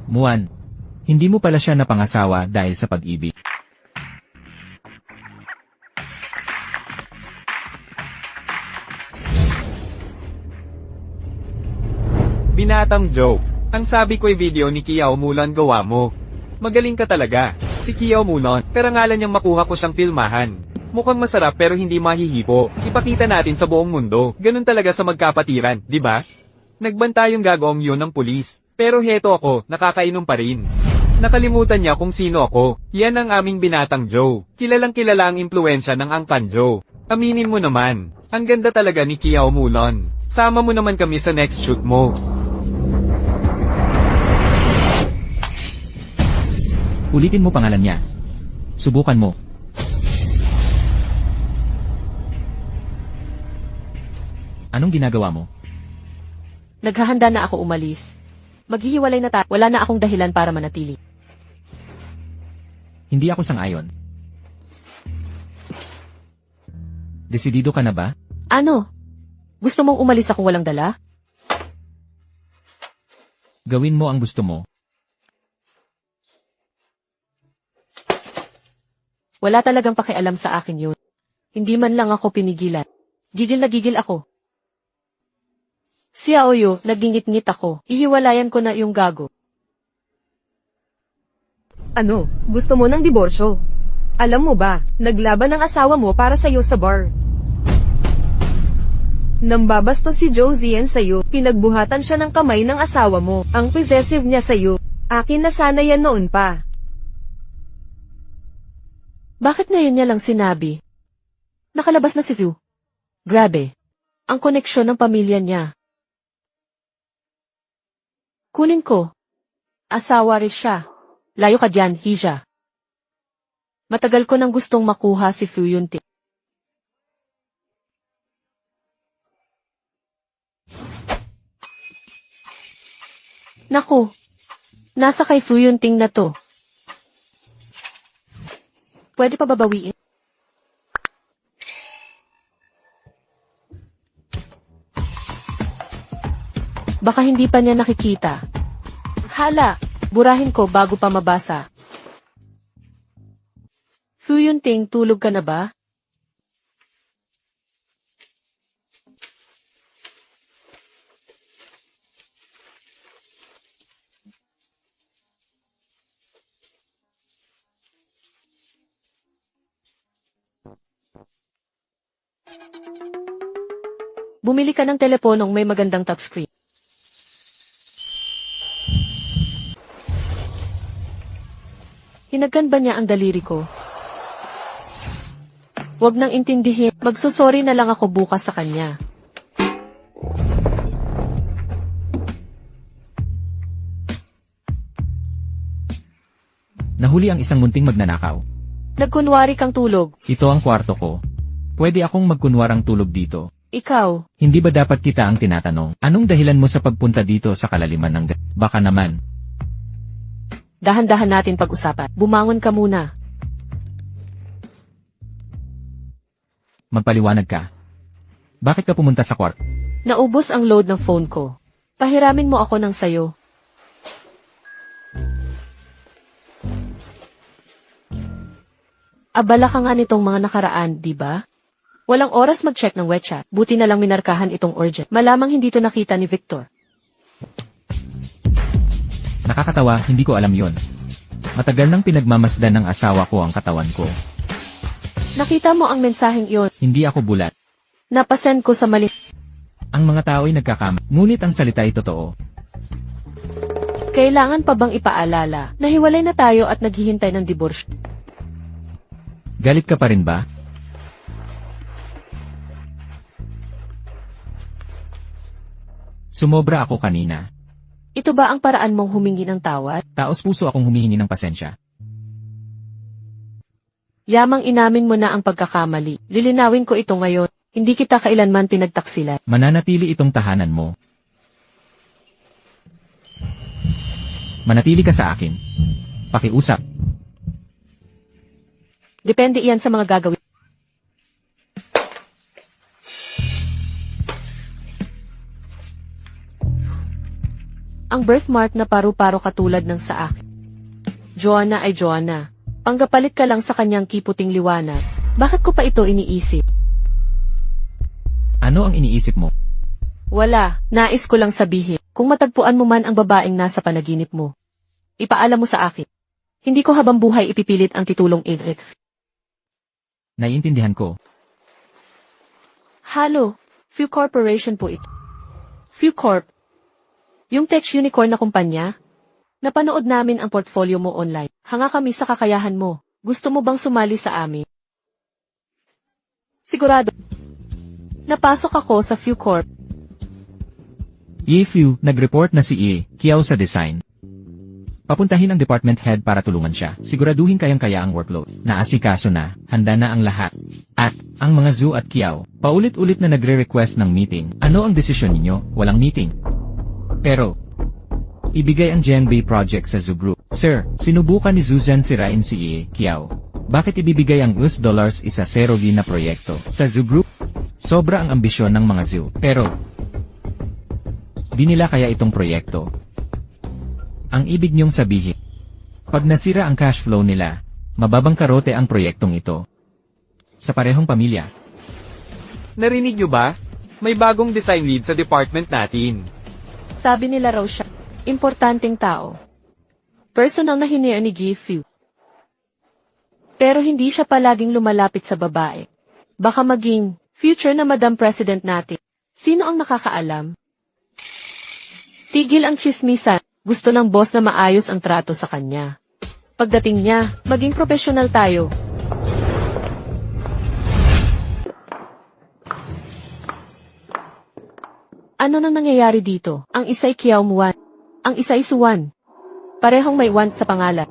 Muan, hindi mo pala siya napangasawa dahil sa pag-ibig. Binatang joke. Ang sabi ko'y video ni Kiao Mulan gawa mo. Magaling ka talaga. Si Kiao Mulan, karangalan niyang makuha ko siyang filmahan. Mukhang masarap pero hindi mahihipo. Ipakita natin sa buong mundo. Ganun talaga sa magkapatiran, di ba? Nagbanta yung gagawang yun ng pulis. Pero heto ako, nakakainom pa rin. Nakalimutan niya kung sino ako. Yan ang aming binatang Joe. Kilalang kilala ang impluensya ng Angkan Joe. Aminin mo naman. Ang ganda talaga ni Kiao Mulan. Sama mo naman kami sa next shoot mo. Ulitin mo pangalan niya. Subukan mo. Anong ginagawa mo? Naghahanda na ako umalis. Maghihiwalay na tayo. Wala na akong dahilan para manatili. Hindi ako sang-ayon. Desidido ka na ba? Ano? Gusto mong umalis akong walang dala? Gawin mo ang gusto mo. Wala talagang pakialam sa akin yun. Hindi man lang ako pinigilan. Gigil na gigil ako. Si Aoyo, nagingit-ngit ako. Ihiwalayan ko na yung gago. Ano, gusto mo ng diborsyo? Alam mo ba, naglaban ang asawa mo para sa'yo sa bar. Nambabastos si Josian sa'yo, pinagbuhatan siya ng kamay ng asawa mo. Ang possessive niya sa'yo. Akin na sana yan noon pa. Bakit ngayon niya lang sinabi? Nakalabas na si Zu. Grabe. Ang koneksyon ng pamilya niya. Kunin ko. Asawa rin siya. Layo ka dyan, Hija. Matagal ko nang gustong makuha si Fu Yunting. Naku. Nasa kay Fu Yunting na to. Pwede pa babawiin? Baka hindi pa niya nakikita. Hala, burahin ko bago pa mabasa. Fu Yunting, tulog ka na ba? Bumili ka ng teleponong may magandang touchscreen. Hinagkan ba niya ang daliri ko? Huwag nang intindihin, magsusorry na lang ako bukas sa kanya. Nahuli ang isang munting magnanakaw. Nagkunwari kang tulog. Ito ang kwarto ko. Pwede akong magkunwarang tulog dito. Ikaw, Hindi ba dapat kita ang tinatanong? Anong dahilan mo sa pagpunta dito sa kalaliman ng Baka naman. dahan-dahan natin pag-usapan. Bumangon ka muna. Magpaliwanag ka. Bakit ka pumunta sa kwarto? Naubos ang load ng phone ko. Pahiramin mo ako ng sayo. Abala ka nga nitong mga nakaraan, di ba? Walang oras mag-check ng WeChat. Buti na lang minarkahan itong urgent. Malamang hindi to nakita ni Victor. Nakakatawa, hindi ko alam yon. Matagal nang pinagmamasdan ng asawa ko ang katawan ko. Nakita mo ang mensaheng iyon. Hindi ako bulat. Napasend ko sa mali. Ang mga tao ay nagkakama. Ngunit ang salita ay totoo. Kailangan pa bang ipaalala na hiwalay na tayo at naghihintay ng diborsyo? Galit ka pa rin ba? Sumobra ako kanina. Ito ba ang paraan mong humingi ng tawad? Taos puso akong humihingi ng pasensya. Yamang inamin mo na ang pagkakamali. Lilinawin ko ito ngayon. Hindi kita kailanman pinagtaksilan. Mananatili itong tahanan mo. Manatili ka sa akin. Pakiusap. Depende iyan sa mga gagawin. Ang birthmark na paru-paro katulad ng sa akin. Joanna ay Joanna. Panggapalit ka lang sa kanyang kiputing liwanag. Bakit ko pa ito iniisip? Ano ang iniisip mo? Wala, nais ko lang sabihin. Kung matagpuan mo man ang babaeng nasa panaginip mo, ipaalam mo sa akin. Hindi ko habang buhay ipipilit ang titulong Edith. Naiintindihan ko. Halo, Few Corporation po ito. Few Corp. Yung tech unicorn na kumpanya? Napanood namin ang portfolio mo online. Hanga kami sa kakayahan mo. Gusto mo bang sumali sa amin? Sigurado. Napasok ako sa Few Corp. Few, nag-report na si Kiao sa design. Papuntahin ang department head para tulungan siya. Siguraduhin kayang-kaya ang workload. Naasikaso na, handa na ang lahat. At, ang mga Zhu at Kiao, paulit-ulit na nagre-request ng meeting. Ano ang desisyon ninyo? Walang meeting. Pero, ibigay ang Genbei project sa Zhu Group. Sir, sinubukan ni Zuzan sirain si Kiao. Bakit ibibigay ang $1 isa zerogi na proyekto sa Zhu Group? Sobra ang ambisyon ng mga Zhu. Pero, di nila kaya itong proyekto. Ang ibig niyong sabihin, pag nasira ang cash flow nila, mababang karote ang proyektong ito. Sa parehong pamilya. Narinig nyo ba? May bagong design lead sa department natin. Sabi nila raw siya, importanteng tao. Personal na hinire ni Gifu. Pero hindi siya palaging lumalapit sa babae. Baka maging future na Madam President natin. Sino ang nakakaalam? Tigil ang chismisan. Gusto ng boss na maayos ang trato sa kanya. Pagdating niya, maging professional tayo. Ano nang nangyayari dito? Ang isa'y Kiao Muan. Ang isa'y Suwan. Parehong may Wan sa pangalan.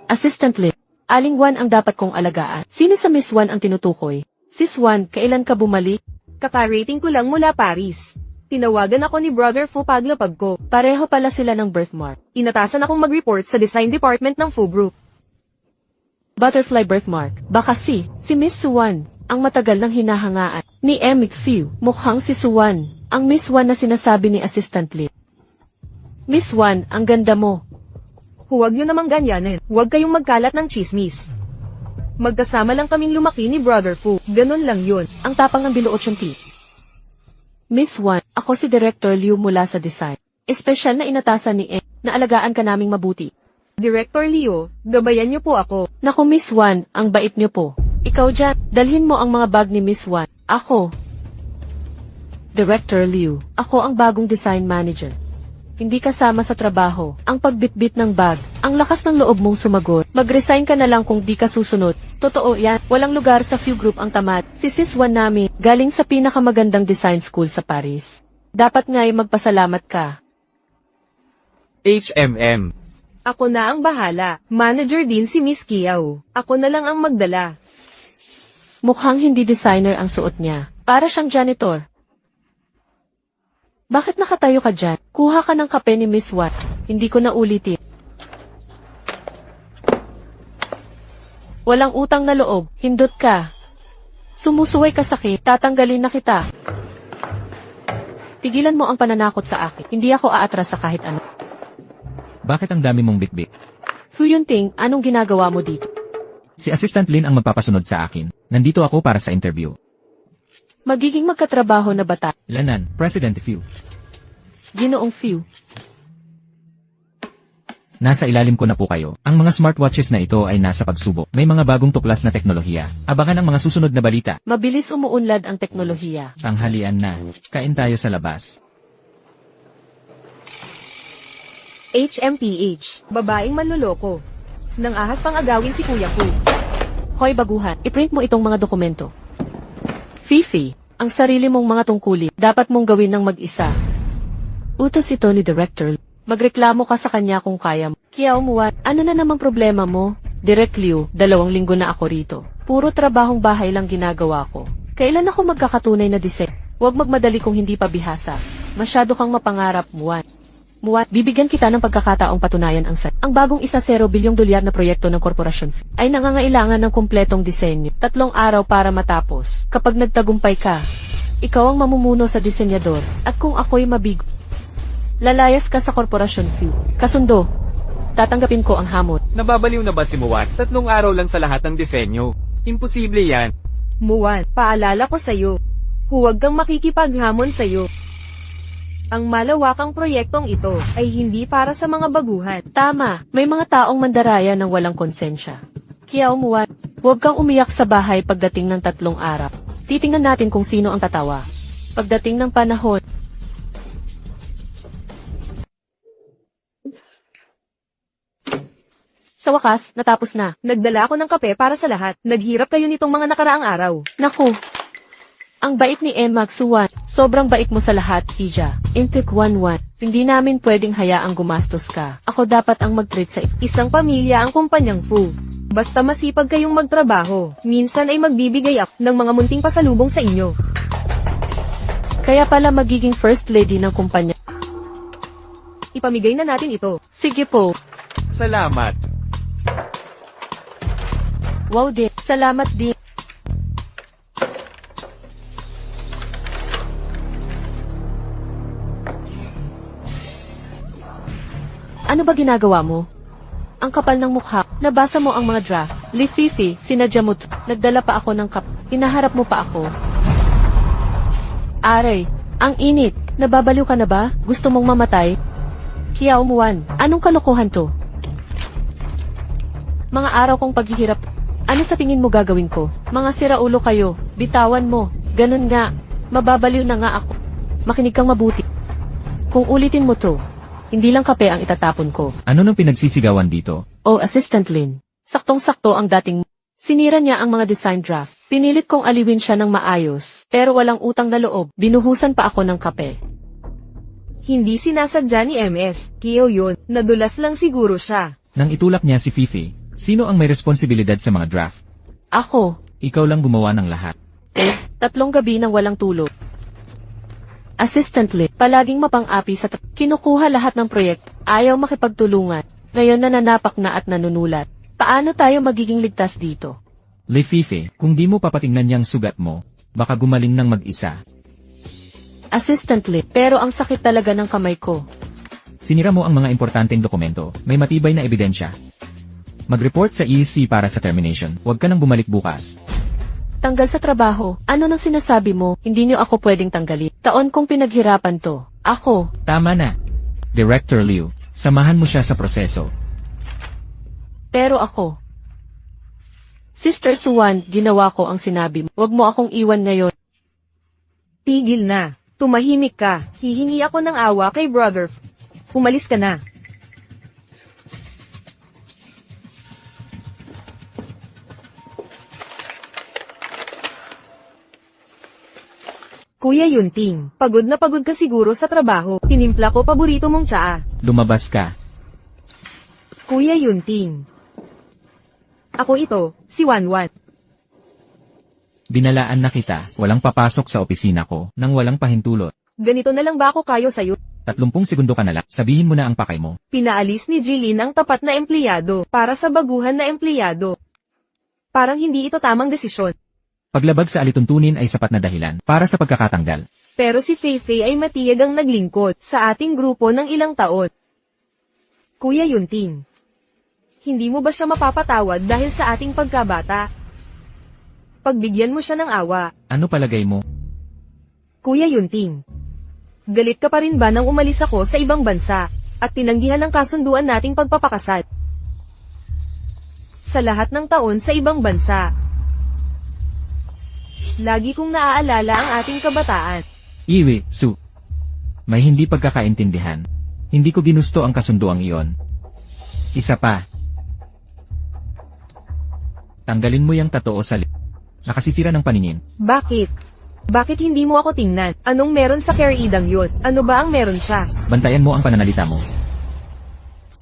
Assistant Lin. Aling Wan ang dapat kong alagaan. Sino sa Miss Wan ang tinutukoy? Sis Wan, kailan ka bumalik? Kakarating ko lang mula Paris. Tinawagan ako ni Brother Fu paglapag ko. Pareho pala sila ng birthmark. Inatasan akong mag-report sa design department ng Fu Group. Butterfly birthmark. Baka si Miss Suwan, ang matagal nang hinahangaan. Ni Emic Few, mukhang si Suwan, ang Miss Wan na sinasabi ni Assistant Lin. Miss Wan, ang ganda mo. Huwag nyo namang ganyanin. Huwag kayong magkalat ng chismis. Magkasama lang kaming lumaki ni Brother Fu. Ganon lang yun. Ang tapang ng biluot yung tea. Miss Wan, ako si Director Liu mula sa design. Espesyal na inatasan ni na alagaan ka naming mabuti. Director Leo, gabayan nyo po ako. Naku Miss Wan, ang bait nyo po. Ikaw dyan, dalhin mo ang mga bag ni Miss Wan. Ako. Director Liu, ako ang bagong design manager. Hindi kasama sa trabaho, ang pagbitbit ng bag, ang lakas ng loob mong sumagot. Mag-resign ka na lang kung di ka susunod. Totoo yan, walang lugar sa Few Group ang tamad. Si Sis Wan namin, galing sa pinakamagandang design school sa Paris. Dapat nga'y magpasalamat ka. HMM. Ako na ang bahala. Manager din si Miss Kiao. Ako na lang ang magdala. Mukhang hindi designer ang suot niya. Para siyang janitor. Bakit nakatayo ka dyan? Kuha ka ng kape ni Miss Watt. Hindi ko na ulitin. Walang utang na loob. Hindot ka. Sumusuway ka sakit. Tatanggalin na kita. Tigilan mo ang pananakot sa akin. Hindi ako aatras sa kahit ano. Bakit ang dami mong bitbit? Fu Yunting, anong ginagawa mo dito? Si Assistant Lin ang magpapasunod sa akin. Nandito ako para sa interview. Magiging magkatrabaho na bata. Lanan, President Few. Ginoong Fu. Nasa ilalim ko na po kayo. Ang mga smartwatches na ito ay nasa pagsubok. May mga bagong tuklas na teknolohiya. Abangan ang mga susunod na balita. Mabilis umuunlad ang teknolohiya. Tanghalian na. Kain tayo sa labas. HMPH. Babaeng manloloko. Nang ahas pang agawin si Kuya Fu. Hoy baguhan, iprint mo itong mga dokumento. Fifi, ang sarili mong mga tungkulin, dapat mong gawin ng mag-isa. Utos ito ni Director. Magreklamo ka sa kanya kung kaya mo. Kiao Muat, ano na namang problema mo? Direk Liu, 2 linggo na ako rito. Puro trabahong bahay lang ginagawa ko. Kailan ako magkakatunay na design? Huwag magmadali kung hindi pa bihasa. Masyado kang mapangarap, Muat. Muat, bibigyan kita ng pagkakataong patunayan ang bagong $1 bilyong na proyekto ng korporasyon ay nangangailangan ng kumpletong disenyo. 3 araw para matapos. Kapag nagtagumpay ka, ikaw ang mamumuno sa disenyador. At kung ako'y mabigo, lalayas ka sa korporasyon Few. Kasundo, tatanggapin ko ang hamot. Nababaliw na ba si Muwat? 3 araw lang sa lahat ng disenyo. Imposible yan. Muwan, paalala ko sa'yo. Huwag kang makikipaghamon sa'yo. Ang malawakang proyektong ito ay hindi para sa mga baguhan. Tama, may mga taong mandaraya ng walang konsensya. Kiao Muat, huwag kang umiyak sa bahay pagdating ng 3 araw. Titingnan natin kung sino ang tatawa. Pagdating ng panahon, sa wakas, natapos na. Nagdala ako ng kape para sa lahat. Naghirap kayo nitong mga nakaraang araw. Naku, ang bait ni Emma Suwan. Sobrang bait mo sa lahat, Hija. Intik 11. Hindi namin pwedeng hayaang gumastos ka. Ako dapat ang mag-treat sa Isang pamilya ang kumpanyang Fu. Basta masipag kayong magtrabaho, minsan ay magbibigay ako ng mga munting pasalubong sa inyo. Kaya pala magiging first lady ng kumpanya. Ipamigay na natin ito. Sige po. Salamat. Wow din. Salamat din. Ano ba ginagawa mo? Ang kapal ng mukha. Nabasa mo ang mga draft. Li Fifi, sinadya mo. Nagdala pa ako ng kap. Hinaharap mo pa ako. Aray, ang init. Nababaliw ka na ba? Gusto mong mamatay? Kiao Muan, anong kalokohan to? Mga araw kong paghihirap. Ano sa tingin mo gagawin ko? Mga siraulo kayo. Bitawan mo. Ganun nga. Mababaliw na nga ako. Makinig kang mabuti. Kung ulitin mo to, hindi lang kape ang itatapon ko. Ano nang pinagsisigawan dito? O Assistant Lin. Saktong-sakto ang dating. Sinira niya ang mga design draft. Pinilit kong aliwin siya ng maayos. Pero walang utang na loob. Binuhusan pa ako ng kape. Hindi sinasadya ni MS. Kiyo yun. Nadulas lang siguro siya. Nang itulak niya si Fifi, sino ang may responsibilidad sa mga draft? Ako. Ikaw lang gumawa ng lahat. 3 gabi nang walang tulog. Assistant Lin, palaging mapang-api sa kinukuha lahat ng proyekto. Ayaw makipagtulungan. Ngayon nananapak na at nanunulat. Paano tayo magiging ligtas dito? Le Fifi, kung di mo papatingnan yang sugat mo, baka gumaling ng mag-isa. Assistant Lin, pero ang sakit talaga ng kamay ko. Sinira mo ang mga importanteng dokumento, may matibay na ebidensya. Mag-report sa EC para sa termination, huwag ka nang bumalik bukas. Tanggal sa trabaho, ano nang sinasabi mo, hindi niyo ako pwedeng tanggalin. Taon kong pinaghirapan to. Ako. Tama na. Director Liu, samahan mo siya sa proseso. Pero ako. Sister Suwan, ginawa ko ang sinabi mo. Huwag mo akong iwan ngayon. Tigil na. Tumahimik ka. Hihingi ako ng awa kay brother. Umalis ka na. Kuya Yunting, pagod na pagod ka siguro sa trabaho. Tinimpla ko paborito mong tsaa. Lumabas ka. Kuya Yunting. Ako ito, si Wanwat. Binalaan na kita, walang papasok sa opisina ko, nang walang pahintulot. Ganito na lang ba ako kayo sa'yo? 30 segundo ka na lang, sabihin mo na ang pakay mo. Pinaalis ni Jilin ang tapat na empleyado para sa baguhan na empleyado. Parang hindi ito tamang desisyon. Paglabag sa alituntunin ay sapat na dahilan para sa pagkakatanggal. Pero si Feifei ay matiyag ang naglingkod sa ating grupo ng ilang taon. Kuya Yunting, hindi mo ba siya mapapatawad dahil sa ating pagkabata? Pagbigyan mo siya ng awa. Ano palagay mo? Kuya Yunting, galit ka pa rin ba nang umalis ako sa ibang bansa at tinanggihan ang kasunduan nating pagpapakasal? Sa lahat ng taon sa ibang bansa, lagi kong naaalala ang ating kabataan. Iwi, Su. May hindi pagkakaintindihan. Hindi ko ginusto ang kasunduang iyon. Isa pa. Tanggalin mo yung tattoo sa nakasisira ng paningin. Bakit? Bakit hindi mo ako tingnan? Anong meron sa Keridang yun? Ano ba ang meron siya? Bantayan mo ang pananalita mo.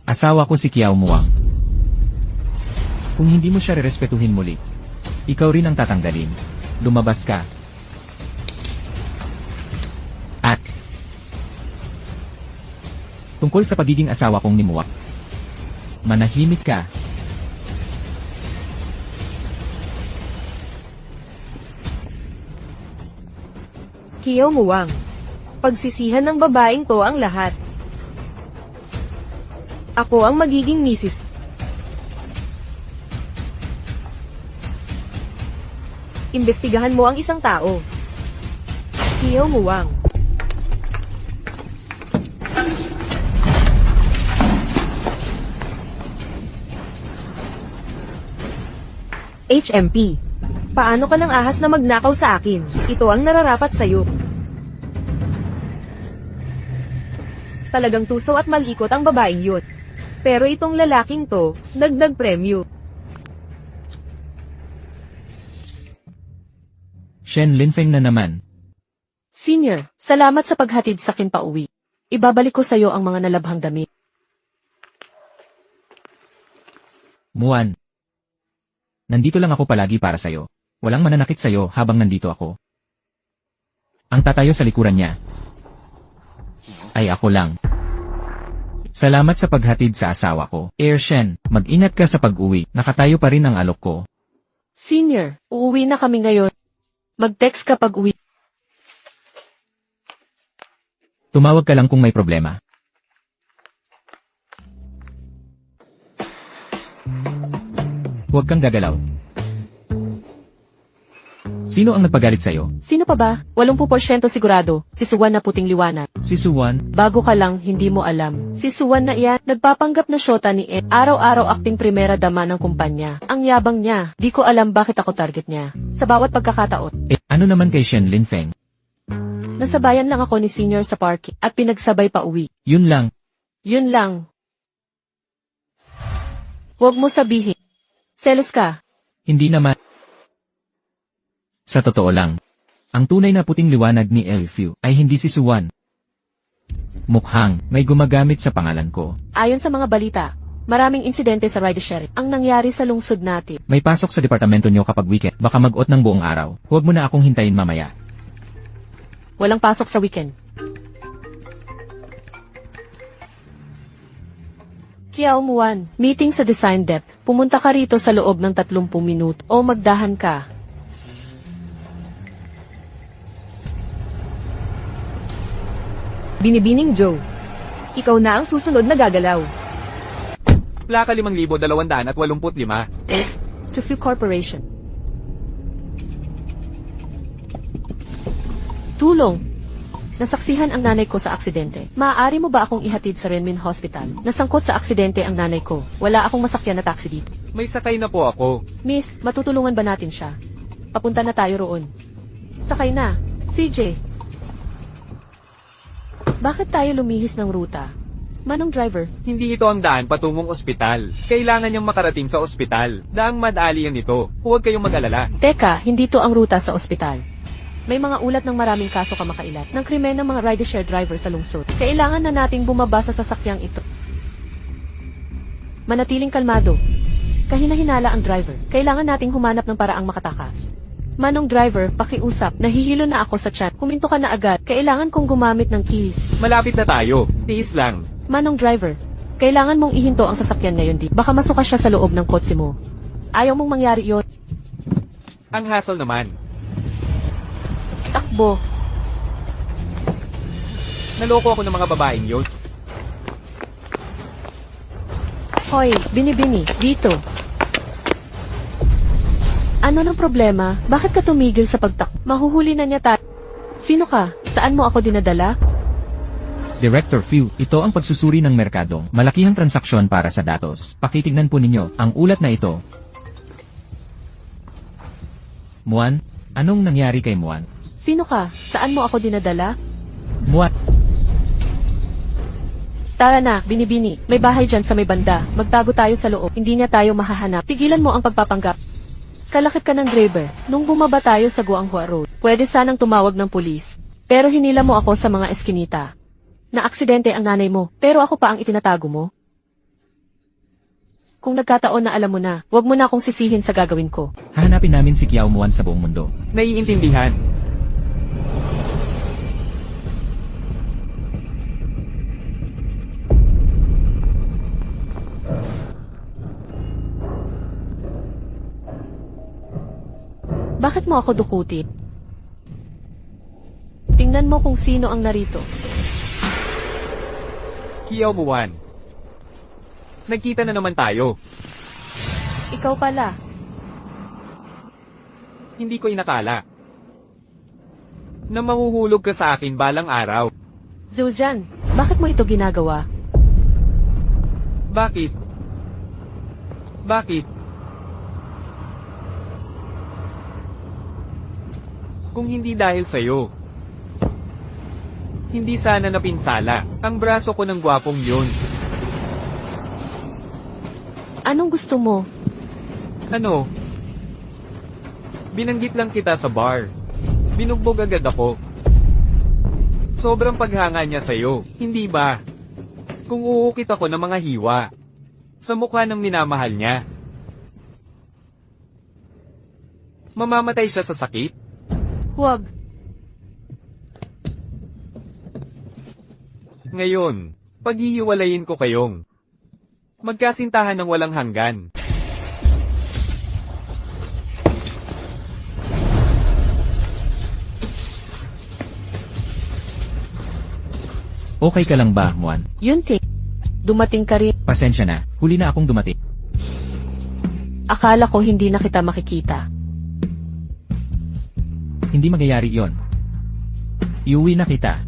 Asawa ko si Kiao Muang. Kung hindi mo siya rerespetuhin muli, ikaw rin ang tatanggalin. Lumabas ka. At tungkol sa pagiging asawa kong ni Muang, manahimik ka. Kiao Muang. Pagsisihan ng babaeng to ang lahat. Ako ang magiging misis. Imbestigahan mo ang isang tao. Kiao Muang. HMP. Paano ka nang ahas na magnakaw sa akin? Ito ang nararapat sa'yo. Talagang tusaw at malikot ang babaeng yun. Pero itong lalaking to, dagdag premyo. Shen Linfeng na naman. Senior, salamat sa paghatid sa akin pauwi. Ibabalik ko sa'yo ang mga nalabhang damit. Muan. Nandito lang ako palagi para sa'yo. Walang mananakit sa'yo habang nandito ako. Ang tatayo sa likuran niya ay ako lang. Salamat sa paghatid sa asawa ko. Air Shen, mag-ingat ka sa pag-uwi. Nakatayo pa rin ang alok ko. Senior, uuwi na kami ngayon. Mag-text ka pag uwi. Tumawag ka lang kung may problema. Huwag kang gagalaw. Sino ang nagpagalit sa'yo? Sino pa ba? 80% sigurado. Si Suwan na puting liwanag. Si Suwan? Bago ka lang, hindi mo alam. Si Suwan na iyan, nagpapanggap na syota ni Ed. Araw-araw acting primera dama ng kumpanya. Ang yabang niya. Di ko alam bakit ako target niya. Sa bawat pagkakataon. Ano naman kay Shen Linfeng? Nasabayan lang ako ni Senior sa parking at pinagsabay pa uwi. Yun lang. Yun lang. Huwag mo sabihin. Selos ka. Hindi naman. Sa totoo lang, ang tunay na puting liwanag ni Elfew ay hindi si Suwan. Mukhang may gumagamit sa pangalan ko. Ayon sa mga balita, maraming insidente sa rideshare ang nangyari sa lungsod natin. May pasok sa departamento niyo kapag weekend, baka mag-ot ng buong araw. Huwag mo na akong hintayin mamaya. Walang pasok sa weekend. Kiao Muan, meeting sa design dep. Pumunta ka rito sa loob ng 30 minuto o magdahan ka. Binibining Joe. Ikaw na ang susunod na gagalaw. Plaka 5,285. Tufu Corporation. Tulong. Nasaksihan ang nanay ko sa aksidente. Maaari mo ba akong ihatid sa Renmin Hospital? Nasangkot sa aksidente ang nanay ko. Wala akong masakyan na taxi dito. May sakay na po ako. Miss, matutulungan ba natin siya? Papunta na tayo roon. Sakay na. CJ. Bakit tayo lumihis ng ruta? Manong driver, Hindi ito ang daan patungong ospital. Kailangan niyang makarating sa ospital. Daang madali yan ito. Huwag kayong mag-alala. teka, hindi to ang ruta sa ospital. May mga ulat ng maraming kaso kamakailan ng krimen ng mga rideshare driver sa lungsod. Kailangan na nating bumaba sa sasakyang ito. Manatiling kalmado. Kahina-hinala ang driver. Kailangan nating humanap ng paraang makatakas. Manong driver, pakiusap. Nahihilo na ako sa chat. Kuminto ka na agad. Kailangan kong gumamit ng keys. Malapit na tayo. Tiis lang. Manong driver, kailangan mong ihinto ang sasakyan ngayon di. Baka masuka siya sa loob ng kotse mo. Ayaw mong mangyari yon. Ang hassle naman. Takbo. Naloko ako ng mga babaeng yun. Hoy, binibini, dito. Ano ng problema? Bakit ka tumigil sa Mahuhuli na niya tayo. Sino ka? Saan mo ako dinadala? Director Few, ito ang pagsusuri ng merkado. Malakihang transaksyon para sa datos. Pakitignan po ninyo ang ulat na ito. Muan, anong nangyari kay Muan? Sino ka? Saan mo ako dinadala? Muan, Tara na, binibini. May bahay dyan sa may banda. Magtago tayo sa loob. Hindi niya tayo mahahanap. Tigilan mo ang pagpapanggap. Kalakip ka ng driver. Nung bumaba tayo sa Guanghua Road, pwede sanang tumawag ng pulis. Pero hinila mo ako sa mga eskinita. Na-aksidente ang nanay mo, pero ako pa ang itinatago mo. Kung nagkataon na alam mo na, wag mo na akong sisihin sa gagawin ko. hahanapin namin si Kiao Muan sa buong mundo. Naiintindihan. Bakit mo ako dukutin? Tingnan mo kung sino ang narito. Kiao Muan. Nagkita na naman tayo. Ikaw pala. Hindi ko inakala. Na mahuhulog ka sa akin balang araw. Zuzan, bakit mo ito ginagawa? Bakit? Bakit? Kung hindi dahil sa'yo. Hindi sana napinsala ang braso ko ng gwapong yun. Anong gusto mo? Ano? Binanggit lang kita sa bar. Binugbog agad ako. Sobrang paghanga niya sa'yo, hindi ba? Kung uukit ako ng mga hiwa. Sa mukha ng minamahal niya. Mamamatay siya sa sakit? Huwag. Ngayon, paghihiwalayin ko kayong magkasintahan ng walang hanggan. Okay ka lang ba, Muan? Yun, Ting. Dumating ka rin. Pasensya na, huli na akong dumating. Akala ko hindi na kita makikita. Hindi mangyayari yon. Iuwi na kita.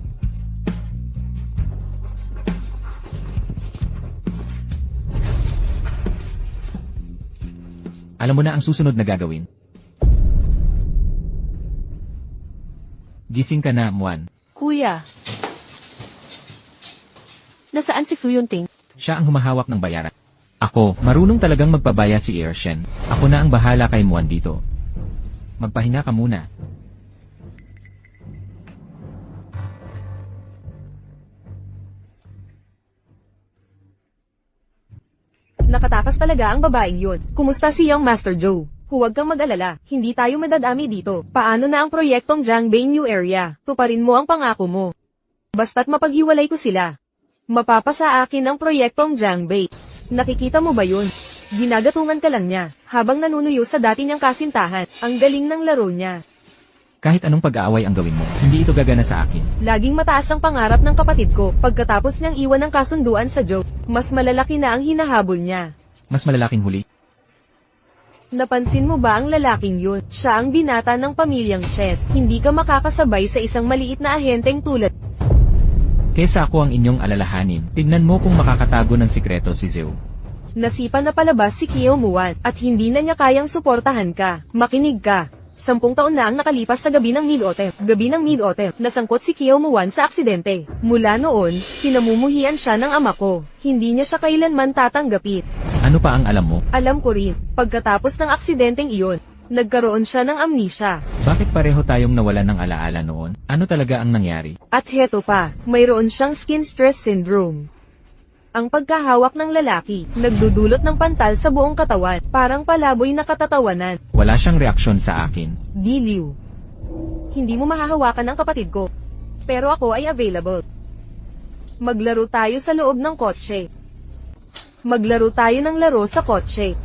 Alam mo na ang susunod na gagawin. Gising ka na, Muan. Kuya. Nasaan si Fuyunting? Siya ang humahawak ng bayaran. Ako, marunong talagang magpabaya si Ershen. Ako na ang bahala kay Muan dito. Magpahinga ka muna. Nakatakas talaga ang babaeng yun. Kumusta si Young Master Joe? Huwag kang mag-alala, hindi tayo madadami dito. Paano na ang proyektong Jiangbei New Area? Tuparin mo ang pangako mo. Basta't mapaghiwalay ko sila. Mapapasa akin ang proyektong Jiangbei. Nakikita mo ba yun? Ginagatungan ka lang niya, habang nanunuyo sa dati niyang kasintahan. Ang galing ng laro niya. Kahit anong pag-aaway ang gawin mo, hindi ito gagana sa akin. Laging mataas ang pangarap ng kapatid ko. Pagkatapos niyang iwan ng kasunduan sa Joe, mas malalaki na ang hinahabol niya. Mas malalaking huli. Napansin mo ba ang lalaking yun? Siya ang binata ng pamilyang Shes. Hindi ka makakasabay sa isang maliit na ahenteng tulad. Kesa ako ang inyong alalahanin, tignan mo kung makakatago ng sikreto si Zeo. Nasipa na palabas si Kiao Muan, at hindi na niya kayang suportahan ka. Makinig ka. 10 taon na ang nakalipas sa gabi ng Mid-Autumn. Gabi ng Mid-Autumn, nasangkot si Kiao Muwan sa aksidente. Mula noon, pinamumuhian siya ng ama ko. Hindi niya siya kailanman tatanggapit. Ano pa ang alam mo? Alam ko rin, pagkatapos ng aksidenteng iyon, nagkaroon siya ng amnesia. Bakit pareho tayong nawalan ng alaala noon? Ano talaga ang nangyari? At heto pa, mayroon siyang skin stress syndrome. Ang pagkahawak ng lalaki, nagdudulot ng pantal sa buong katawan, parang palaboy na katatawanan. Wala siyang reaksyon sa akin. Diliw. Hindi mo mahahawakan ang kapatid ko. Pero ako ay available. Maglaro tayo sa loob ng kotse. Maglaro tayo ng laro sa kotse.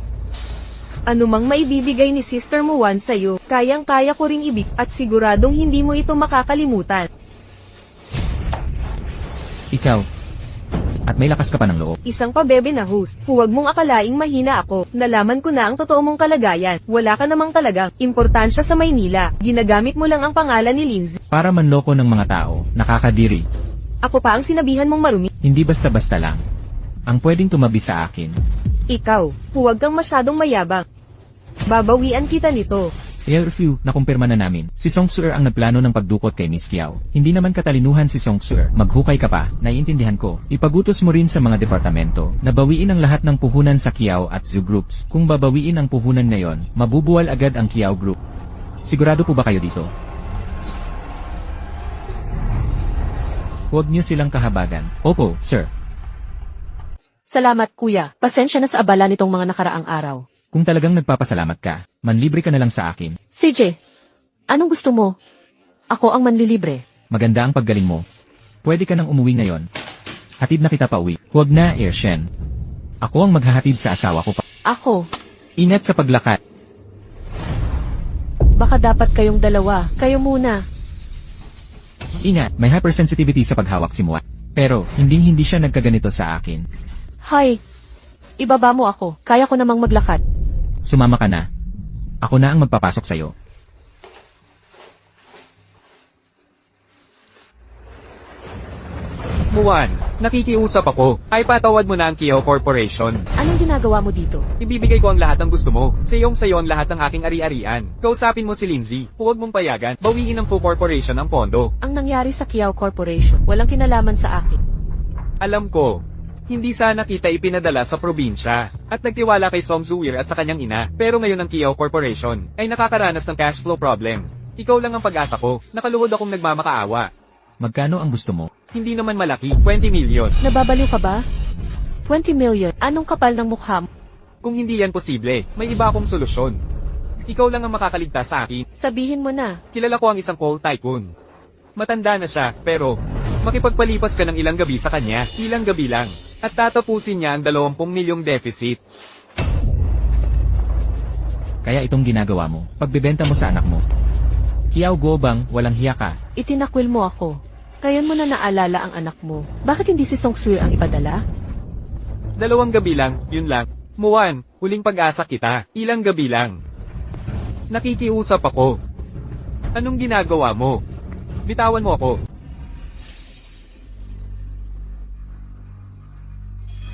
Anumang maibibigay ni Sister Muwan sa'yo, kayang-kaya ko ring ibig at siguradong hindi mo ito makakalimutan. Ikaw. At may lakas ka pa ng loob. Isang pabebe na host, huwag mong akalaing mahina ako. Nalaman ko na ang totoo mong kalagayan. Wala ka namang talagang importansya sa Maynila. Ginagamit mo lang ang pangalan ni Lindsay. Para manloko ng mga tao, nakakadiri. Ako pa ang sinabihan mong marumi. Hindi basta-basta lang. Ang pwedeng tumabi sa akin. Ikaw, huwag kang masyadong mayabang. Babawian kita nito. Airview, nakumpirma na namin. Si Song Suer ang nagplano ng pagdukot kay Miss Kiao. Hindi naman katalinuhan si Song Suer. Maghukay ka pa, naiintindihan ko. Ipagutos mo rin sa mga departamento na bawiin ang lahat ng puhunan sa Kiao at Zoo Groups. Kung babawiin ang puhunan ngayon, mabubuwal agad ang Kiao Group. Sigurado po ba kayo dito? Huwag niyo silang kahabagan. Opo, sir. Salamat kuya, pasensya na sa abala nitong mga nakaraang araw. Kung talagang nagpapasalamat ka, manlibre ka na lang sa akin. CJ, anong gusto mo? Ako ang manlilibre. Maganda ang paggaling mo. Pwede ka nang umuwi ngayon. Hatid na kita pa uwi. Huwag na, Shen. Ako ang maghahatid sa asawa ko pa. Ako, Ingat sa paglakad. baka dapat kayong dalawa, kayo muna. Ingat, may hypersensitivity sa paghawak si Mua. Pero, hindi siya nagkaganito sa akin. Hi, ibaba mo ako, kaya ko namang maglakad. Sumama ka na. Ako na ang magpapasok sa'yo. Muwan, nakikiusap ako. Ay patawad mo na ang Kiao Corporation. Anong ginagawa mo dito? Ibibigay ko ang lahat ng gusto mo. Sayo ang lahat ng aking ari-arian. Kausapin mo si Lindsay. Huwag mong payagan. Bawiin ng Fu Corporation ang pondo. Ang nangyari sa Kiao Corporation, walang kinalaman sa akin. Alam ko. Hindi sana kita ipinadala sa probinsya. At nagtiwala kay Song Zuir at sa kanyang ina. Pero ngayon ang Kiao Corporation ay nakakaranas ng cash flow problem. Ikaw lang ang pag-asa ko. Nakaluhod akong nagmamakaawa. Magkano ang gusto mo? Hindi naman malaki, 20 million. Nababaliw ka ba? 20 million, anong kapal ng mukha mo? Kung hindi yan posible, may iba akong solusyon. Ikaw lang ang makakaligtas sa akin. Sabihin mo na. Kilala ko ang isang coal tycoon. Matanda na siya, pero makipagpalipas ka ng ilang gabi sa kanya, ilang gabi lang. At tatapusin niya ang 20 milyong deficit. Kaya itong ginagawa mo, pagbebenta mo sa anak mo. Kiao Gobang, walang hiya ka. Itinakwil mo ako. Ngayon mo na naalala ang anak mo. Bakit hindi si Song Suir ang ipadala? 2 gabi lang, yun lang. Muwan, huling pag-asa kita, ilang gabi lang. Nakikiusap ako. Anong ginagawa mo? Bitawan mo ako.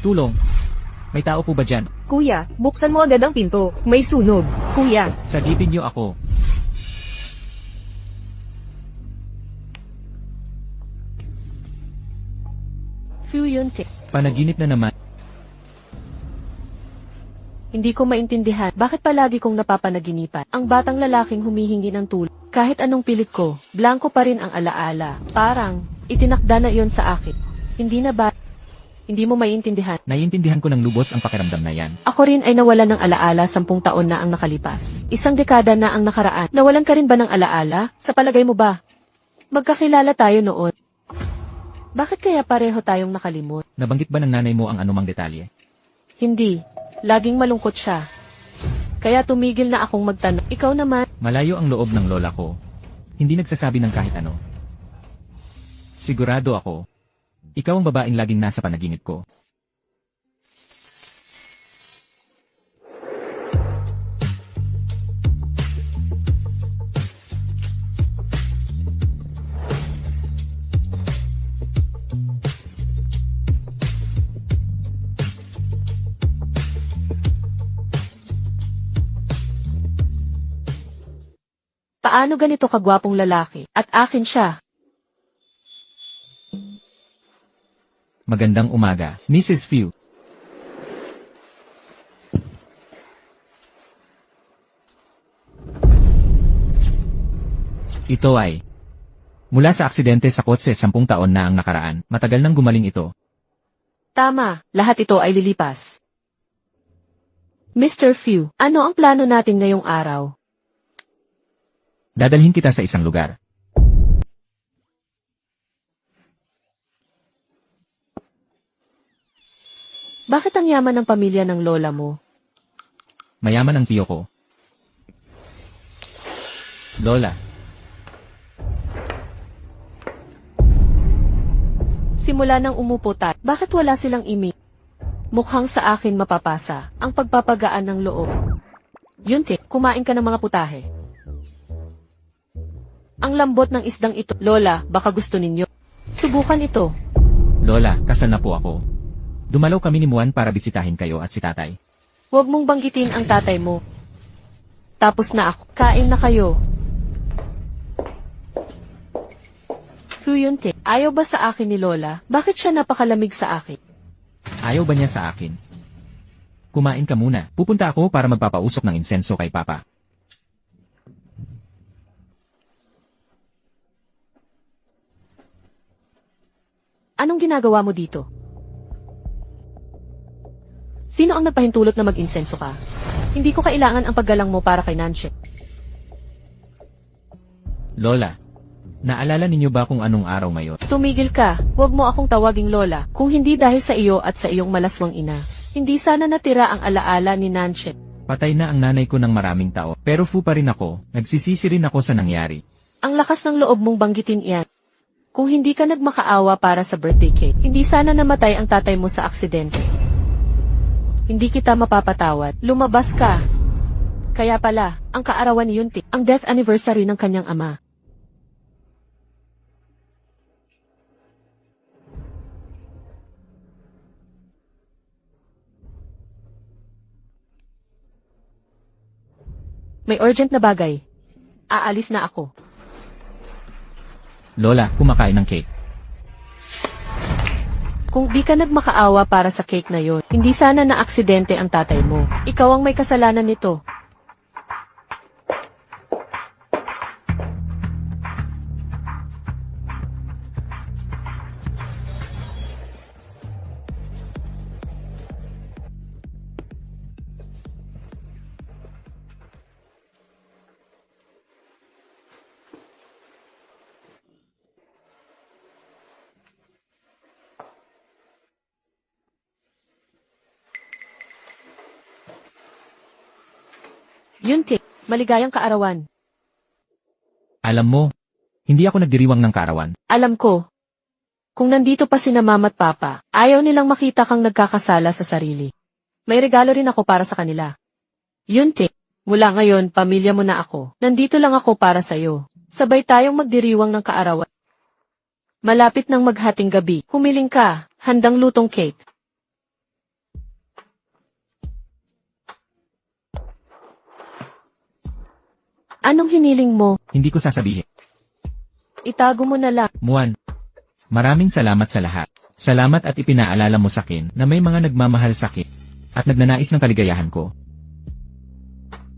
Tulong. May tao po ba dyan? Kuya, buksan mo agad ang pinto. May sunog. Kuya, Sagipin niyo ako. Fuyuntik. Panaginip na naman. Hindi ko maintindihan bakit palagi kong napapanaginipan ang batang lalaking humihingi ng tulong. Kahit anong pilit ko, blanco pa rin ang alaala. Parang, itinakda na iyon sa akin. Hindi na ba? Hindi mo maintindihan. Naiintindihan ko ng lubos ang pakiramdam na yan. Ako rin ay nawalan ng alaala 10 taon na ang nakalipas. 1 dekada na ang nakaraan. Nawalan ka rin ba ng alaala? Sa palagay mo ba? Magkakilala tayo noon. Bakit kaya pareho tayong nakalimot? Nabanggit ba ng nanay mo ang anumang detalye? Hindi. Laging malungkot siya. Kaya tumigil na akong magtanong. Ikaw naman, Malayo ang loob ng lola ko. Hindi nagsasabi ng kahit ano. Sigurado ako. Ikaw ang babaeng laging nasa panaginip ko. Paano ganito kagwapong lalaki, at akin siya? Magandang umaga, Mrs. Fu. Ito ay mula sa aksidente sa kotse 10 taon na ang nakaraan. Matagal nang gumaling ito. Tama, lahat ito ay lilipas. Mr. Fu, ano ang plano natin ngayong araw? Dadalhin kita sa isang lugar. Bakit ang yaman ng pamilya ng lola mo? Mayaman ang tiyo ko. Lola, Simula nang umupo tayo, bakit wala silang imi? Mukhang sa akin mapapasa ang pagpapagaan ng loob. Yunti, kumain ka ng mga putahe. Ang lambot ng isdang ito, Lola, baka gusto ninyo. Subukan ito. Lola, kasal na po ako. Dumalaw kami ni Muan para bisitahin kayo at si tatay. Huwag mong banggitin ang tatay mo. Tapos na ako. Kain na kayo. Yunti, ayaw ba sa akin ni Lola? Bakit siya napakalamig sa akin? Ayaw ba niya sa akin? Kumain ka muna. Pupunta ako para magpapausok ng insenso kay Papa. Anong ginagawa mo dito? Sino ang nagpahintulot na mag-insenso ka? Hindi ko kailangan ang paggalang mo para kay Nancy. Lola, naalala ninyo ba kung anong araw ngayon? Tumigil ka, huwag mo akong tawaging Lola, kung hindi dahil sa iyo at sa iyong malaswang ina. Hindi sana natira ang alaala ni Nancy. Patay na ang nanay ko ng maraming tao, pero fu pa rin ako, nagsisisi rin ako sa nangyari. Ang lakas ng loob mong banggitin iyan. Kung hindi ka nagmakaawa para sa birthday cake, hindi sana namatay ang tatay mo sa aksidente. Hindi kita mapapatawad. Lumabas ka. Kaya pala, ang kaarawan ni Yunti, ang death anniversary ng kanyang ama. May urgent na bagay. Aalis na ako. Lola, kumakain ng cake. Kung di ka nagmakaawa para sa cake na yon, hindi sana na aksidente ang tatay mo. Ikaw ang may kasalanan nito. Yunti, maligayang kaarawan. Alam mo, hindi ako nagdiriwang ng kaarawan. Alam ko. Kung nandito pa sina mama at papa, ayaw nilang makita kang nagkakasala sa sarili. May regalo rin ako para sa kanila. Yunti, mula ngayon, pamilya mo na ako. Nandito lang ako para sa'yo. Sabay tayong magdiriwang ng kaarawan. Malapit ng maghating gabi, humiling ka, handang lutong cake. Anong hiniling mo? Hindi ko sasabihin. Itago mo na lang. Muan, maraming salamat sa lahat. Salamat at ipinaalala mo sa akin na may mga nagmamahal sa akin at nagnanais ng kaligayahan ko.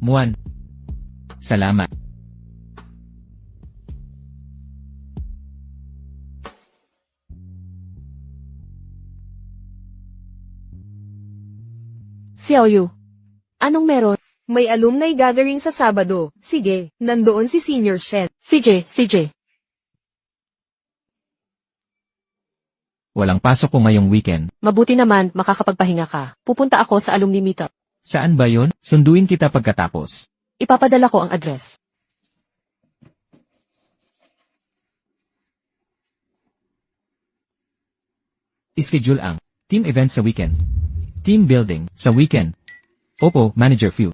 Muan, salamat. Xiaoyu, anong meron? May alumni gathering sa Sabado. Sige, nandoon si Senior Shen. CJ. Walang pasok ko ngayong weekend. Mabuti naman, makakapagpahinga ka. Pupunta ako sa alumni meetup. Saan ba yon? Sunduin kita pagkatapos. Ipapadala ko ang address. Ischedule ang team event sa weekend. Team building sa weekend. Opo, Manager Fu.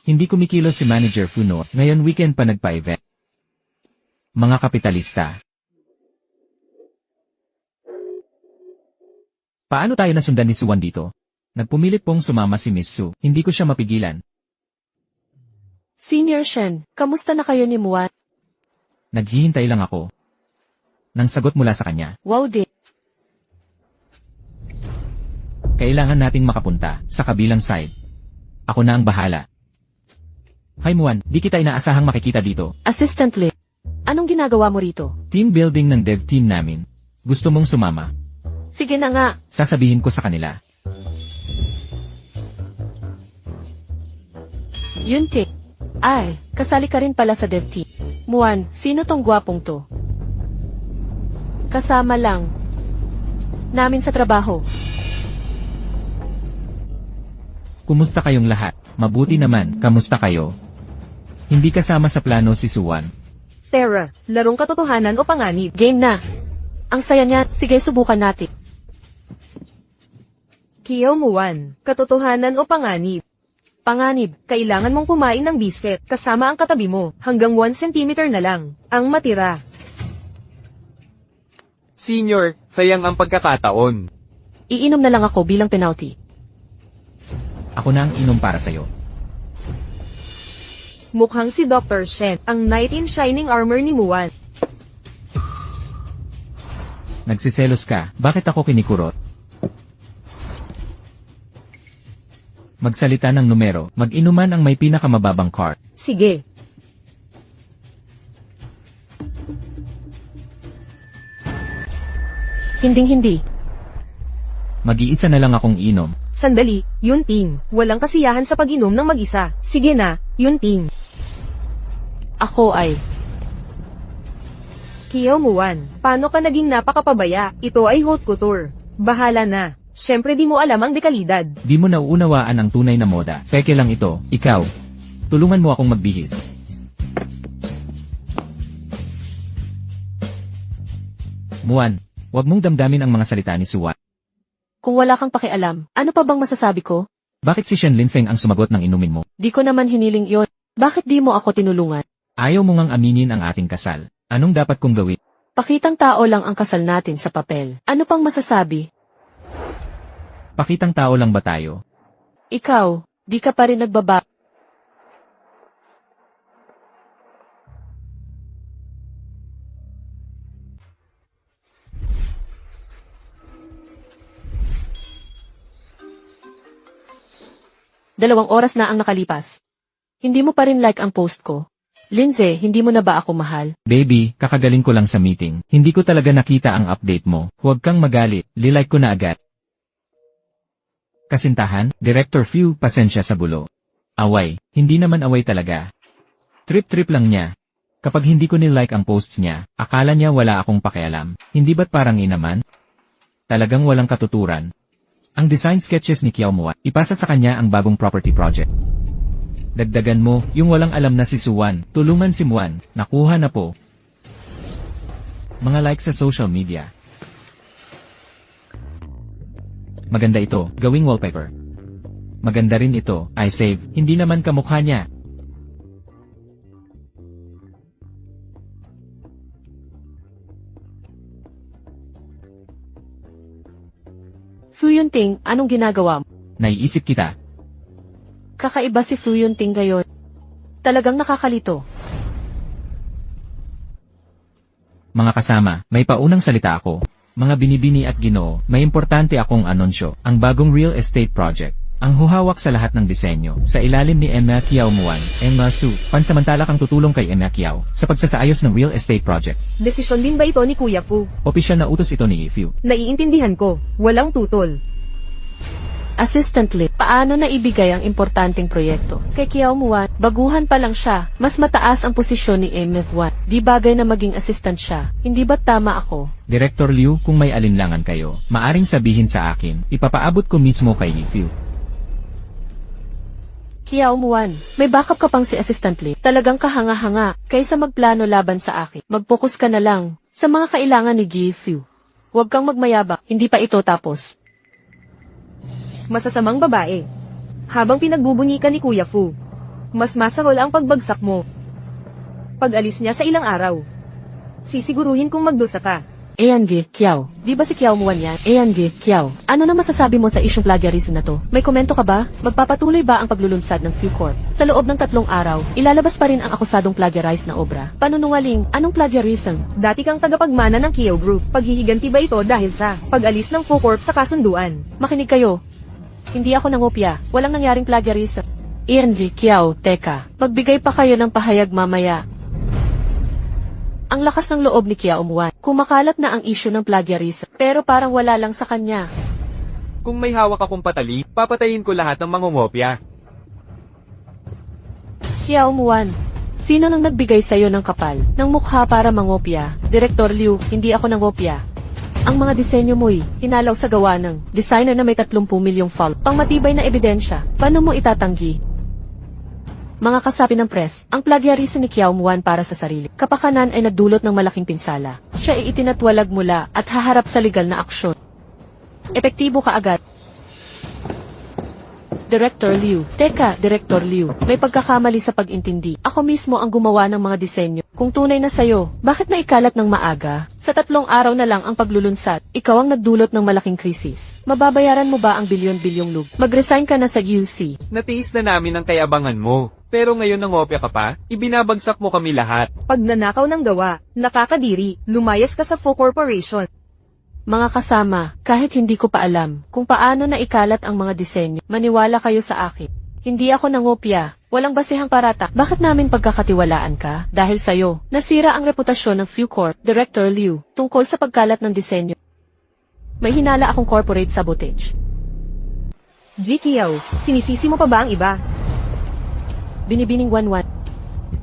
Hindi kumikilos si Manager Fu no, ngayon weekend pa nagpa-event. Mga kapitalista. Paano tayo nasundan ni Suwan dito? Nagpumilit pong sumama si Miss Su, hindi ko siya mapigilan. Senior Shen, kamusta na kayo ni Muan? Naghihintay lang ako ng sagot mula sa kanya. Wow di. Kailangan nating makapunta sa kabilang side. Ako na ang bahala. Hi Muan, di kita inaasahang makikita dito. Assistant Lee, anong ginagawa mo rito? Team building ng dev team namin. Gusto mong sumama? Sige na nga. Sasabihin ko sa kanila. Yuntik. Ay, kasali ka rin pala sa dev team. Muan, sino tong gwapong to? Kasama lang namin sa trabaho. Kumusta kayong lahat? Mabuti naman, kamusta kayo? Hindi kasama sa plano si Suwan. Terra, larong katotohanan o panganib? Game na. Ang saya niya, sige subukan natin. Kiyaw Muan, katotohanan o panganib? Panganib, Kailangan mong kumain ng bisket kasama ang katabi mo hanggang 1 cm na lang ang matira. Senior, sayang ang pagkakataon. iinom na lang ako bilang penalty. Ako na ang inom para sa'yo. Mukhang si Dr. Shen, ang knight in shining armor ni Muan. Nagsiselos ka, bakit ako kinikurot? Magsalita ng numero, mag-inuman ang may pinakamababang card. Sige. Hinding-hindi. Mag-iisa na lang akong inom. Sandali, Yunting. Walang kasiyahan sa pag-inom ng mag-isa. Sige na, Yunting. Ako ay... Kiyaw Muan, paano ka naging napakapabaya? Ito ay haute couture. Bahala na. Siyempre di mo alam ang dekalidad. Di mo nauunawaan ang tunay na moda. Peke lang ito, ikaw. Tulungan mo akong magbihis. Muan, wag mong damdamin ang mga salita ni Suwan. Kung wala kang pakialam, ano pa bang masasabi ko? Bakit si Shen Linfeng ang sumagot ng inumin mo? Di ko naman hiniling yon. Bakit di mo ako tinulungan? Ayaw mo ngang aminin ang ating kasal. Anong dapat kong gawin? Pakitang tao lang ang kasal natin sa papel. Ano pang masasabi? Pakitang tao lang ba tayo? Ikaw, di ka pa rin nagbaba. Dalawang oras na ang nakalipas. Hindi mo pa rin like ang post ko. Lindsay, hindi mo na ba ako mahal? Baby, kakagaling ko lang sa meeting. Hindi ko talaga nakita ang update mo. Huwag kang magalit, lilike ko na agad. Kasintahan, Director Few, pasensya sa bulo. Away, hindi naman away talaga. Trip-trip lang niya. Kapag hindi ko nilike ang posts niya, akala niya wala akong pakialam. Hindi ba't parang inaman? Talagang walang katuturan. Ang design sketches ni Kiao Muan, ipasa sa kanya ang bagong property project. Dagdagan mo, yung walang alam na si Suwan, tulungan si Muan, nakuha na po. Mga likes sa social media. Maganda ito, gawing wallpaper. Maganda rin ito, I save, hindi naman kamukha niya. Fu Yunting, anong ginagawa mo? Naiisip kita. Kakaiba si Fu Yunting ngayon. Talagang nakakalito. Mga kasama, may paunang salita ako. Mga binibini at ginoo, may importante akong anunsyo, ang bagong real estate project. Ang huhawak sa lahat ng disenyo, sa ilalim ni Emma Kiao Muan, Emma Su, pansamantala kang tutulong kay Emma Kiao, sa pagsasaayos ng real estate project. Desisyon din ba ito ni Kuya Fu? Opisyal na utos ito ni Ifyu. Naiintindihan ko. Walang tutol. Assistant Lee, paano na ibigay ang importanteng proyekto? Kay Kiao Muan, baguhan pa lang siya, mas mataas ang posisyon ni MF1. Di bagay na maging assistant siya. Hindi ba't tama ako? Director Liu, kung may alinlangan kayo, maaring sabihin sa akin, ipapaabot ko mismo kay Ifyu. Kiao Muan, may backup ka pang si Assistant Lee. Talagang kahanga-hanga, kaysa magplano laban sa akin. Mag-focus ka na lang sa mga kailangan ni Gifu. Huwag kang magmayabak, hindi pa ito tapos. Masasamang babae. Habang pinagbubunyikan ni Kuya Fu, mas masahol ang pagbagsak mo. Pag alis niya sa ilang araw, sisiguruhin kung magdusa ka. ANG, Kiao. Di ba si Kiao Muan yan? ANG, Kiao. Ano na masasabi mo sa isyong plagiarism na to? May komento ka ba? Magpapatuloy ba ang paglulunsad ng Few Corp? Sa loob ng 3 araw, ilalabas pa rin ang akusadong plagiarized na obra. Panunungaling, anong plagiarism? Dati kang tagapagmana ng Kiao Group. Paghihiganti ba ito dahil sa pag-alis ng Fu Corp sa kasunduan? Makinig kayo. Hindi ako nangopya. Walang nangyaring plagiarism. ANG, Kiao, teka. Magbigay pa kayo ng pahayag mamaya. Ang lakas ng loob ni Kiao Muan. Kumakalat na ang issue ng plagiarism. Pero parang wala lang sa kanya. Kung may hawak akong patali, papatayin ko lahat ng mangungopya. Kiao Muan, sino nang nagbigay sa'yo ng kapal, ng mukha para mangopya? Direktor Liu, hindi ako nangopya. Ang mga disenyo mo'y hinalaw sa gawa ng designer na may 30 milyong fault. Pangmatibay na ebidensya, paano mo itatanggi? Mga kasapi ng press, ang plagiarism ni Kiao Muan para sa sarili. Kapakanan ay nagdulot ng malaking pinsala. Siya ay itinatwalag mula at haharap sa legal na aksyon. Epektibo ka agad. Director Liu. Teka, Director Liu. May pagkakamali sa pag-intindi. Ako mismo ang gumawa ng mga disenyo. Kung tunay na sayo, bakit naikalat ng maaga? Sa 3 araw na lang ang paglulunsad, ikaw ang nagdulot ng malaking krisis. Mababayaran mo ba ang bilyon-bilyong lug? Mag-resign ka na sa UC. Natiis na namin ang kayabangan mo. Pero ngayon nangopya ka pa, ibinabagsak mo kami lahat. Pagnanakaw ng gawa, nakakadiri, lumayas ka sa Fu Corporation. Mga kasama, kahit hindi ko pa alam kung paano naikalat ang mga disenyo, maniwala kayo sa akin. Hindi ako nangopya, walang basehang paratak. Bakit namin pagkakatiwalaan ka? Dahil sa'yo, nasira ang reputasyon ng Few Corp, Director Liu, tungkol sa pagkalat ng disenyo. May hinala akong corporate sabotage. G. Kiao, sinisisi mo pa ba ang iba? Binibining 1-1.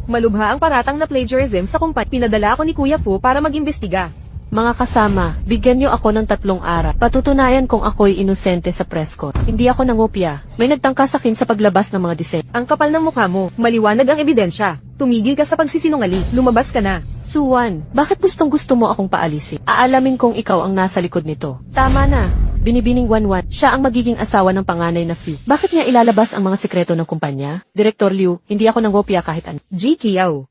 Malubha ang paratang na plagiarism sa kumpanya. Pinadala ako ni Kuya Fu para mag-imbestiga. Mga kasama, bigyan niyo ako ng 3 araw. Patutunayan kung ako'y inosente sa press con. Hindi ako nangopya. May nagtangka sa akin sa paglabas ng mga disenyo. Ang kapal ng mukha mo, maliwanag ang ebidensya. Tumigil ka sa pagsisinungaling, lumabas ka na. Suwan, bakit gustong-gusto mo akong paalisin? Aalamin kong ikaw ang nasa likod nito. Tama na. Binibining 1-1, siya ang magiging asawa ng panganay na Few. Bakit niya ilalabas ang mga sikreto ng kumpanya? Director Liu, hindi ako nangopya kahit ano. G. Kiao,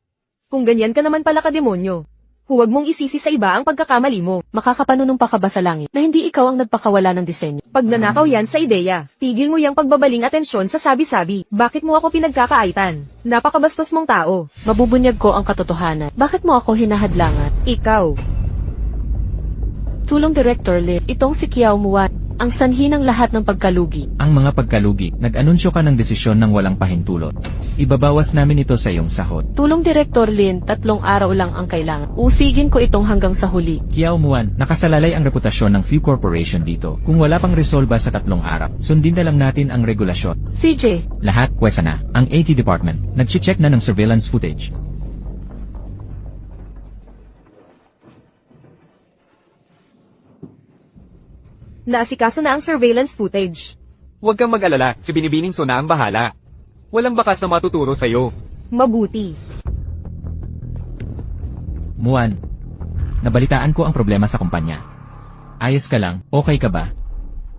kung ganyan ka naman pala kademonyo, huwag mong isisi sa iba ang pagkakamali mo. Makakapanunong pa ka ba sa langit na hindi ikaw ang nagpakawala ng disenyo? Pagnanakaw yan sa ideya, tigil mo yang pagbabaling atensyon sa sabi-sabi. Bakit mo ako pinagkakaaitan? Napakabastos mong tao. Mabubunyag ko ang katotohanan. Bakit mo ako hinahadlangan? Ikaw. Tulong Director Liu, itong si Kiao Muan, ang sanhi ng lahat ng pagkalugi. Ang mga pagkalugi, nag-anunsyo ka ng desisyon ng walang pahintulot. Ibabawas namin ito sa iyong sahod. Tulong Director Lin, 3 araw lang ang kailangan. Usigin ko itong hanggang sa huli. Kiao Muan, nakasalalay ang reputasyon ng Few Corporation dito. Kung wala pang resolba sa 3 araw, sundin na lang natin ang regulasyon. CJ, Lahat, pwesa na. Ang AT Department, nag-check na ng surveillance footage. Naasikaso na ang surveillance footage. Huwag kang mag-alala, si Binibining So na ang bahala. Walang bakas na matuturo sa'yo. Mabuti. Muan, nabalitaan ko ang problema sa kumpanya. Ayos ka lang, okay ka ba?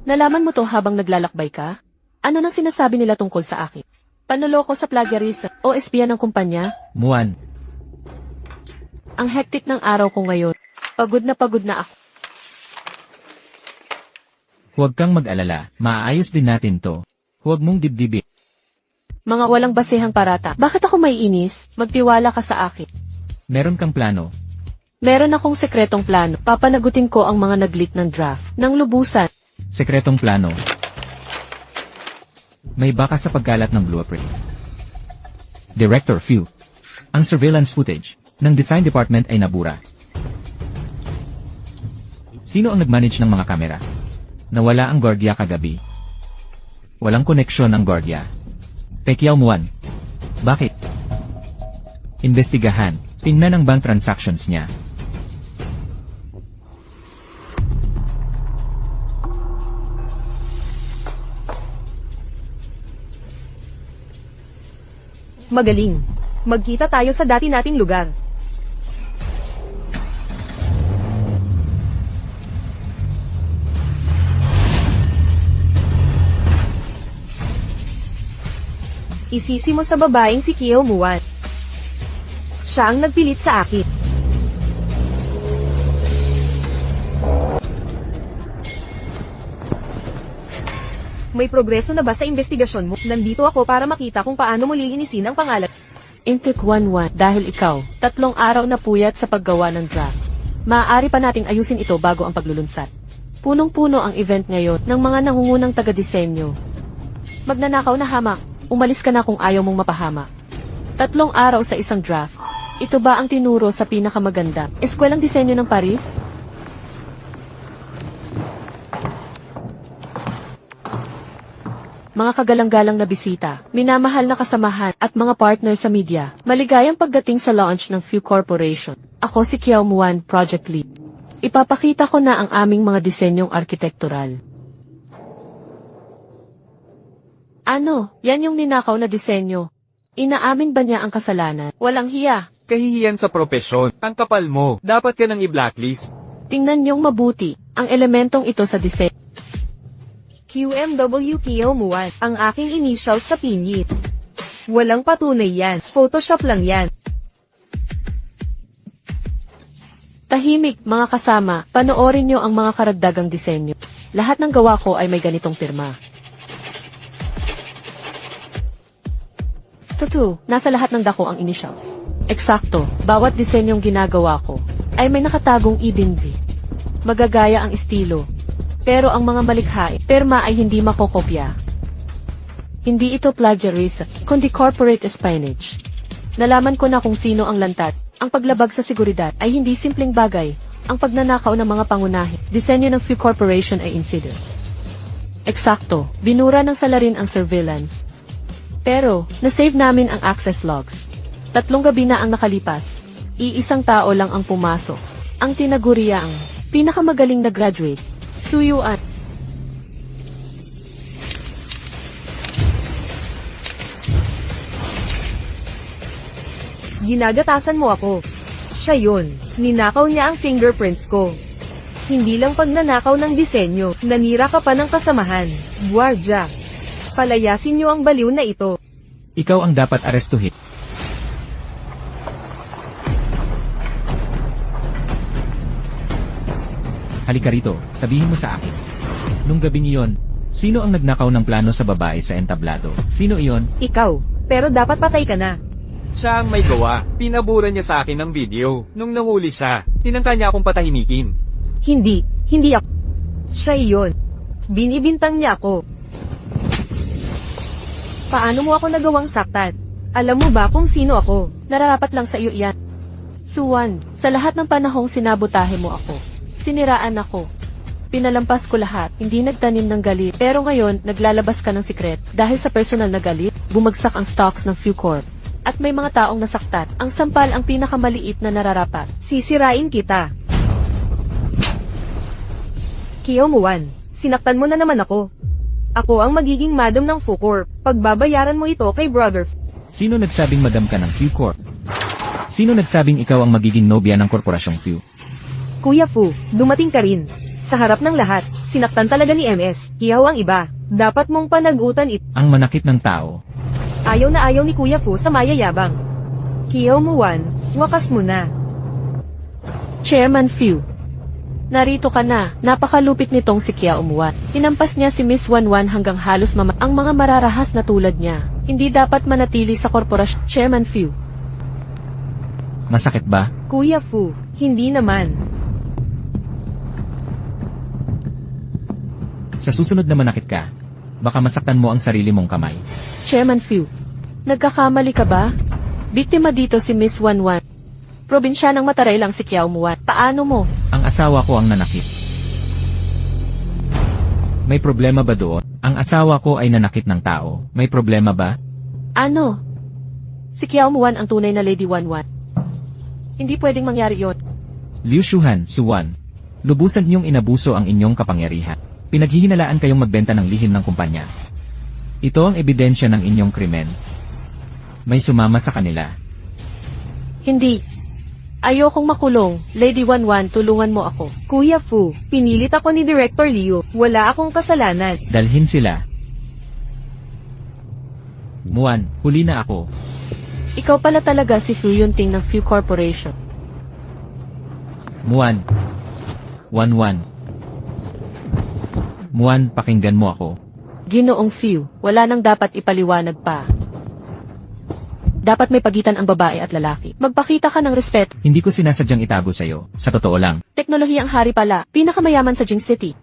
nalaman mo to habang naglalakbay ka? Ano nang sinasabi nila tungkol sa akin? Panloloko sa plagiarism o espiya ng kumpanya? Muan, Ang hectic ng araw ko ngayon. Pagod na ako. huwag kang mag-alala, maayos din natin to. Huwag mong dibdibin. Mga walang basehang parata. Bakit ako may inis? Magtiwala ka sa akin. Meron kang plano. Meron akong sekretong plano. Papanagutin ko ang mga nag-leak ng draft. Nang lubusan. Sekretong plano. May baka sa pagkalat ng blueprint. Director Few. Ang surveillance footage ng design department ay nabura. Sino ang nag-manage ng mga kamera? Nawala ang guardia kagabi. Walang koneksyon ang guardia. Kiao Muan. Bakit? Investigahan. Tingnan ang bank transactions niya. Magaling. Magkita tayo sa dati nating lugar. Isisi mo sa babaeng si Kiao Muan. Siya ang nagpilit sa akin. May progreso na ba sa investigasyon mo? Nandito ako para makita kung paano mo lilinisin ang pangalan. Intik 11, dahil ikaw, 3 araw na puyat sa paggawa ng draft. Maaari pa nating ayusin ito bago ang paglulunsad. Punong-puno ang event ngayon ng mga nangungunang taga-disenyo. Magnanakaw na hamak, umalis ka na kung ayaw mong mapahamak. 3 araw sa isang draft. Ito ba ang tinuro sa pinakamaganda Eskwelang Disenyo ng Paris? Mga kagalang-galang na bisita, minamahal na kasamahan, at mga partner sa media, maligayang pagdating sa launch ng Few Corporation. Ako si Kiao Muan, Project Lead. Ipapakita ko na ang aming mga disenyong arkitektural. Ano, yan yung ninakaw na disenyo. Inaamin ba niya ang kasalanan? Walang hiya. Kahihiyan sa propesyon. Ang kapal mo. Dapat ka nang i-blacklist. Tingnan niyong mabuti, ang elementong ito sa disenyo. QMW Kiao Muan, ang aking initials sa pinyit. Walang patunay yan. Photoshop lang yan. Tahimik, mga kasama, panoorin niyo ang mga karagdagang disenyo. Lahat ng gawa ko ay may ganitong pirma. Totoo, nasa lahat ng dako ang initials. Eksakto, bawat disenyong ginagawa ko ay may nakatagong ibinbi. Magagaya ang estilo. Pero ang mga malikhain, pirma ay hindi makokopya. Hindi ito plagiarism, kundi corporate espionage. Nalaman ko na kung sino ang lantat. Ang paglabag sa seguridad ay hindi simpleng bagay. Ang pagnanakaw ng mga pangunahin, disenyo ng Few Corporation ay incident. Eksakto, binura ng salarin ang surveillance. Pero, nasave namin ang access logs. 3 gabi na ang nakalipas. Iisang tao lang ang pumasok. Ang tinaguriya ang pinakamagaling na graduate. Suyuan. Ginagatasan mo ako. Siya yun. Ninakaw niya ang fingerprints ko. Hindi lang pagnanakaw ng disenyo, nanira ka pa ng kasamahan. Guardia. Palayasin niyo ang baliw na ito. Ikaw ang dapat arestuhin. Halika rito, sabihin mo sa akin. Nung gabing iyon, sino ang nagnakaw ng plano sa babae sa entablado? Sino iyon? Ikaw. Pero dapat patay ka na. Siya ang may gawa. Pinabura niya sa akin ng video. Nung nahuli siya, tinangka niya akong patahimikin. Hindi ako. Siya iyon. Binibintang niya ako. Paano mo ako nagawang saktan? Alam mo ba kung sino ako? Nararapat lang sa iyo iyan. Suwan, sa lahat ng panahong sinabotahe mo ako. Siniraan ako. Pinalampas ko lahat, hindi nagtanim ng galit. Pero ngayon, naglalabas ka ng sikret. Dahil sa personal na galit, bumagsak ang stocks ng Few Corp. At may mga taong nasaktan. Ang sampal ang pinakamaliit na nararapat. Sisirain kita. Kiao Muan, sinaktan mo na naman ako. Ako ang magiging madam ng Fu Corp. Pagbabayaran mo ito kay brother. Sino nagsabing madam ka ng Few Corp? Sino nagsabing ikaw ang magiging nobya ng korporasyong Few? Kuya Fu, dumating ka rin. Sa harap ng lahat, sinaktan talaga ni MS. Kiao ang iba. Dapat mong panagutan ito. Ang manakit ng tao. Ayaw na ayaw ni Kuya Fu sa mayayabang. Kiao Muan, wakas mo na. Chairman Few. Narito ka na, napakalupit nitong si Kiao Muan. Hinampas niya si Miss Wanwan hanggang halos ang mga mararahas na tulad niya. Hindi dapat manatili sa korporasyon. Chairman Few. Masakit ba? Kuya Fu, hindi naman. Sa susunod na manakit ka, baka masaktan mo ang sarili mong kamay. Chairman Few. Nagkakamali ka ba? Biktima dito si Miss Wanwan. Probinsyanang mataray lang si Kiao Muan. Paano mo? Ang asawa ko ang nanakit. May problema ba doon? Ang asawa ko ay nanakit ng tao. May problema ba? Ano? Si Kiao Muan ang tunay na Lady Wanwan. Hindi pwedeng mangyari yon. Liu Shuhan, Suwan. Lubusan niyong inabuso ang inyong kapangyarihan. Pinaghihinalaan kayong magbenta ng lihim ng kumpanya. Ito ang ebidensya ng inyong krimen. May sumama sa kanila. Hindi. Ayokong makulong. Lady Wanwan, tulungan mo ako. Kuya Fu, pinilit ako ni Director Liu. Wala akong kasalanan. Dalhin sila. Muan, huli na ako. Ikaw pala talaga si Fu Yunting ng Few Corporation. Muan. Wanwan. Muan, pakinggan mo ako. Ginoong Few, wala nang dapat ipaliwanag pa. Dapat may pagitan ang babae at lalaki. Magpakita ka ng respeto. Hindi ko sinasadyang itago sa'yo. Sa totoo lang. Teknolohiyang hari pala, pinakamayaman sa Jing City.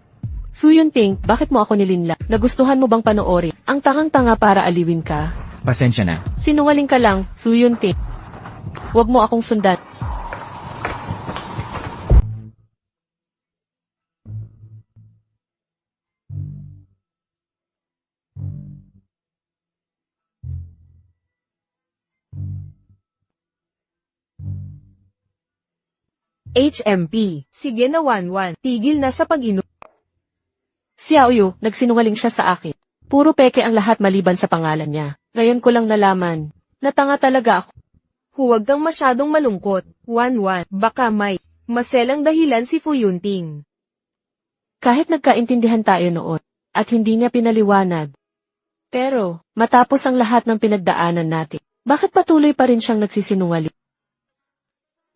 Fu Yunting, bakit mo ako nilinla? Nagustuhan mo bang panoorin? Ang tangang-tanga para aliwin ka? Pasensya na. Sinungaling ka lang, Fu Yunting. Huwag mo akong sundan. HMP. Sige na 1-1. Tigil na sa pag-inom. Si Xiaoyu, nagsinungaling siya sa akin. Puro peke ang lahat maliban sa pangalan niya. Ngayon ko lang nalaman. Natanga talaga ako. Huwag kang masyadong malungkot. 1-1. Baka may maselang dahilan si Fu Yunting. Kahit nagkaintindihan tayo noon, at hindi niya pinaliwanag. Pero, matapos ang lahat ng pinagdaanan natin, bakit patuloy pa rin siyang nagsisinungaling?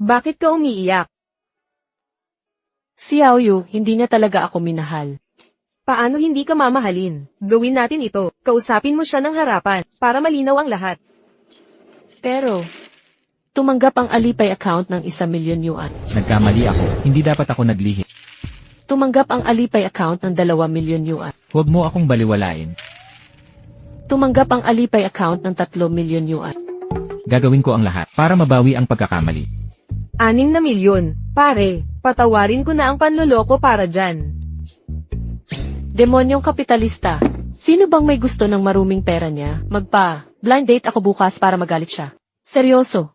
Bakit ka umiiyak? Si Xiaoyu, hindi niya talaga ako minahal. Paano hindi ka mamahalin? Gawin natin ito. Kausapin mo siya ng harapan, para malinaw ang lahat. Pero, tumanggap ang Alipay account ng 1,000,000 yuan. Nagkamali ako. Hindi dapat ako naglihi. Tumanggap ang Alipay account ng 2,000,000 yuan. Huwag mo akong baliwalain. Tumanggap ang Alipay account ng 3,000,000 yuan. Gagawin ko ang lahat para mabawi ang pagkakamali. 6 na milyon. Pare, patawarin ko na ang panloloko para dyan. Demonyong kapitalista. Sino bang may gusto ng maruming pera niya? Blind date ako bukas para magalit siya. Seryoso.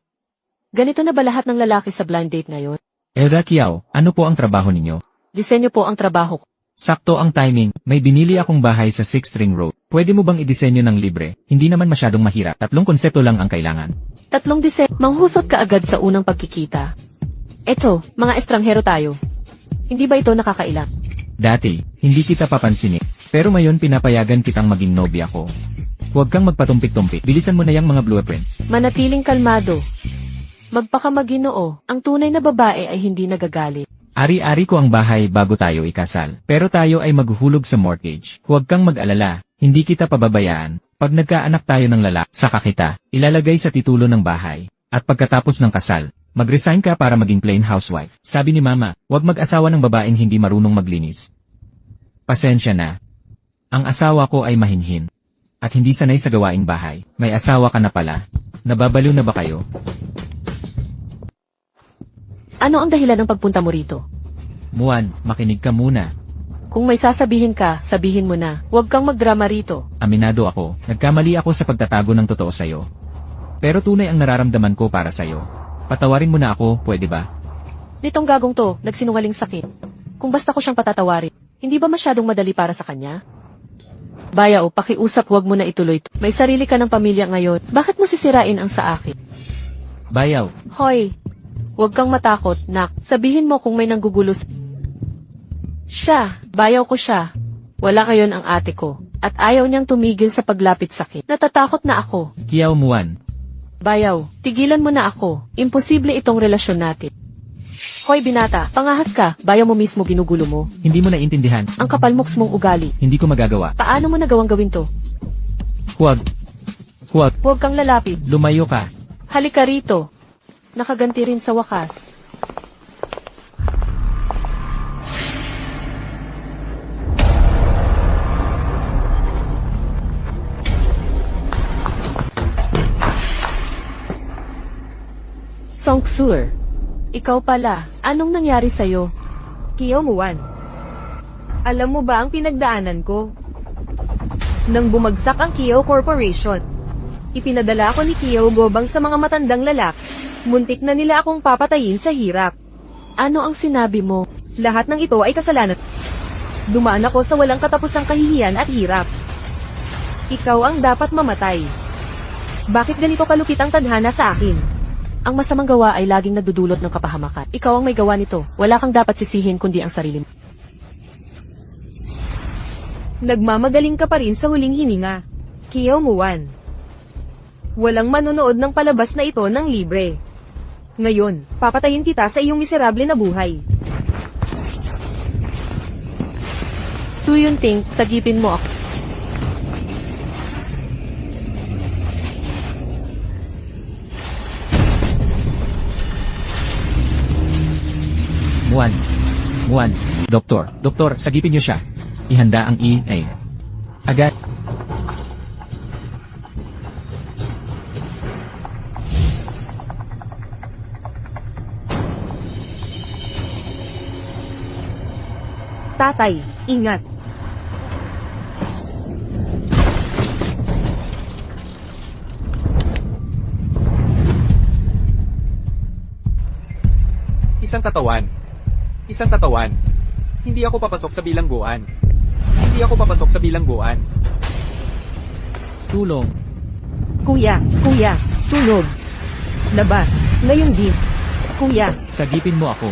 Ganito na ba lahat ng lalaki sa blind date ngayon? Elra Kiao, ano po ang trabaho ninyo? Disenyo po ang trabaho ko. Sakto ang timing. May binili akong bahay sa 6th Ring Road. Pwede mo bang idisenyo ng libre? Hindi naman masyadong mahirap. 3 konsepto lang ang kailangan. 3 manghusot ka agad sa unang pagkikita. Eto, mga estranghero tayo. Hindi ba ito nakakailang? Dati, hindi kita papansinin. Pero ngayon pinapayagan kitang maging nobya ko. Huwag kang magpatumpik-tumpik. Bilisan mo na yung mga blueprints. Manatiling kalmado. Magpakamaginoo, ang tunay na babae ay hindi nagagalit. Ari-ari ko ang bahay bago tayo ikasal. Pero tayo ay maghuhulog sa mortgage. Huwag kang mag-alala. Hindi kita pababayaan. Pag nagkaanak tayo ng lalaki, saka kita, ilalagay sa titulo ng bahay. At pagkatapos ng kasal, mag-resign ka para maging plain housewife. Sabi ni Mama, huwag mag-asawa ng babaeng hindi marunong maglinis. Pasensya na. Ang asawa ko ay mahinhin. At hindi sanay sa gawaing bahay. May asawa ka na pala. Nababaliw na ba kayo? Ano ang dahilan ng pagpunta mo rito? Muan, makinig ka muna. Kung may sasabihin ka, sabihin mo na. Huwag kang magdrama rito. Aminado ako, nagkamali ako sa pagtatago ng totoo sa'yo. Pero tunay ang nararamdaman ko para sa'yo. Patawarin mo na ako, pwede ba? Nitong gagong to, nagsinungaling sakit. Kung basta ko siyang patatawarin, hindi ba masyadong madali para sa kanya? Bayaw, pakiusap, huwag mo na ituloy. May sarili ka ng pamilya ngayon. Bakit mo sisirain ang sa akin? Bayaw, Hoy, huwag kang matakot, nak. Sabihin mo kung may nanggugulo siya, bayaw ko siya. Wala ngayon ang ate ko. At ayaw niyang tumigil sa paglapit sa akin. Natatakot na ako. Kiao Muan. Bayaw, tigilan mo na ako. Imposible itong relasyon natin. Hoy binata, pangahas ka. Bayaw mo mismo ginugulo mo. Hindi mo naintindihan. Ang kapalmoks mong ugali. Hindi ko magagawa. Paano mo nagawang gawin to? Huwag. Huwag. Huwag kang lalapit. Lumayo ka. Halika rito. Nakaganti rin sa wakas. Song Sur, ikaw pala, anong nangyari sa'yo? Kiyo Muan. Alam mo ba ang pinagdaanan ko? Nang bumagsak ang Kiyo Corporation, ipinadala ako ni Kiyo Gobang sa mga matandang lalaki. Muntik na nila akong papatayin sa hirap. Ano ang sinabi mo? Lahat ng ito ay kasalanan. Dumaan ako sa walang katapusang kahihiyan at hirap. Ikaw ang dapat mamatay. Bakit ganito kalupit ang tadhana sa akin? Ang masamang gawa ay laging nagdudulot ng kapahamakan. Ikaw ang may gawa nito. Wala kang dapat sisihin kundi ang sarili mo. Nagmamagaling ka pa rin sa huling hininga. Kiyo Muan. Walang manonood ng palabas na ito ng libre. Ngayon, papatayin kita sa iyong miserable na buhay. Tuyunting, sagipin mo ako. Muan. Doktor, sagipin niyo siya. Ihanda ang EA. Agad. Tatay, ingat. Isang katawan. Hindi ako papasok sa bilangguan. Tulong. Kuya, sunog. Labas, ngayong din. Kuya, Sagipin mo ako.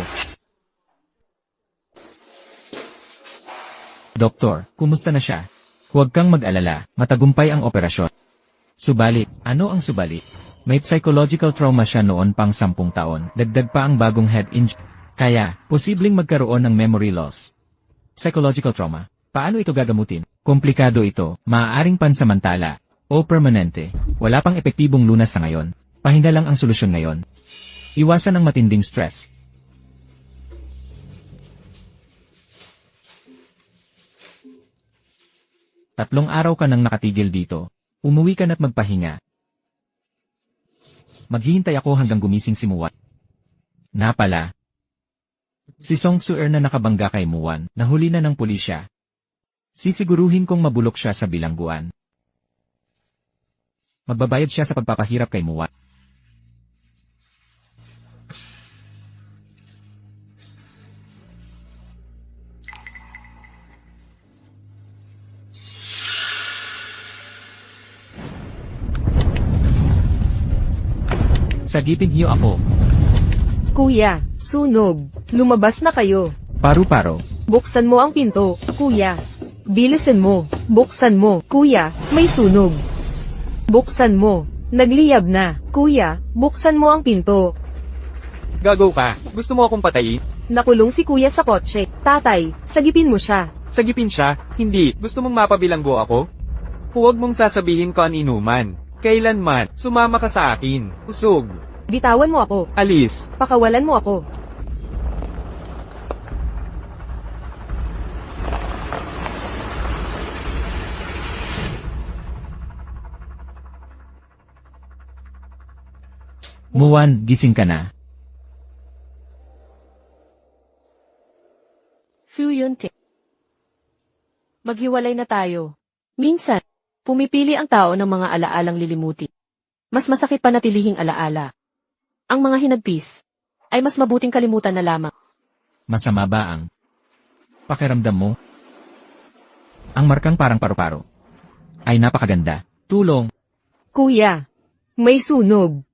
Doktor, kumusta na siya? Huwag kang mag-alala, matagumpay ang operasyon. Subalit, ano ang subalit? May psychological trauma siya noon pang 10 taon, dagdag pa ang bagong head injury. Kaya, posibleng magkaroon ng memory loss. Psychological trauma. Paano ito gagamutin? Komplikado ito, maaaring pansamantala, o permanente. Wala pang epektibong lunas sa ngayon. Pahinga lang ang solusyon ngayon. Iwasan ang matinding stress. Tatlong araw ka nang nakatigil dito. Umuwi ka na't magpahinga. Maghihintay ako hanggang gumising si Muan. Na pala. Si Song Suer na nakabangga kay Muan, nahuli na ng pulisya. Sisiguruhin kong mabulok siya sa bilangguan. Magbabayad siya sa pagpapahirap kay Muan. Sagipin niyo ako. kuya, sunog. Lumabas na kayo. Paru-paro. Buksan mo ang pinto, kuya. Bilisan mo. Buksan mo, kuya. May sunog. Buksan mo. Nagliyab na. Kuya, buksan mo ang pinto. Gagaw ka. Gusto mo akong patayin? Nakulong si kuya sa kotse. Tatay, sagipin mo siya. Sagipin siya? Hindi. Gusto mong mapabilanggo ako? Huwag mong sasabihin ko ang inuman. Kailanman, sumama ka sa akin. Usog. Bitawan mo ako. Alis. Pakawalan mo ako. Muan, gising ka na. Fuyunte. Maghiwalay na tayo. Minsan, pumipili ang tao ng mga alaalang lilimutin. Mas masakit pa na tilihing alaala. Ang mga hinagpis ay mas mabuting kalimutan na lamang. Masama ba ang pakiramdam mo? Ang markang parang paru-paro ay napakaganda. Tulong. Kuya, may sunog.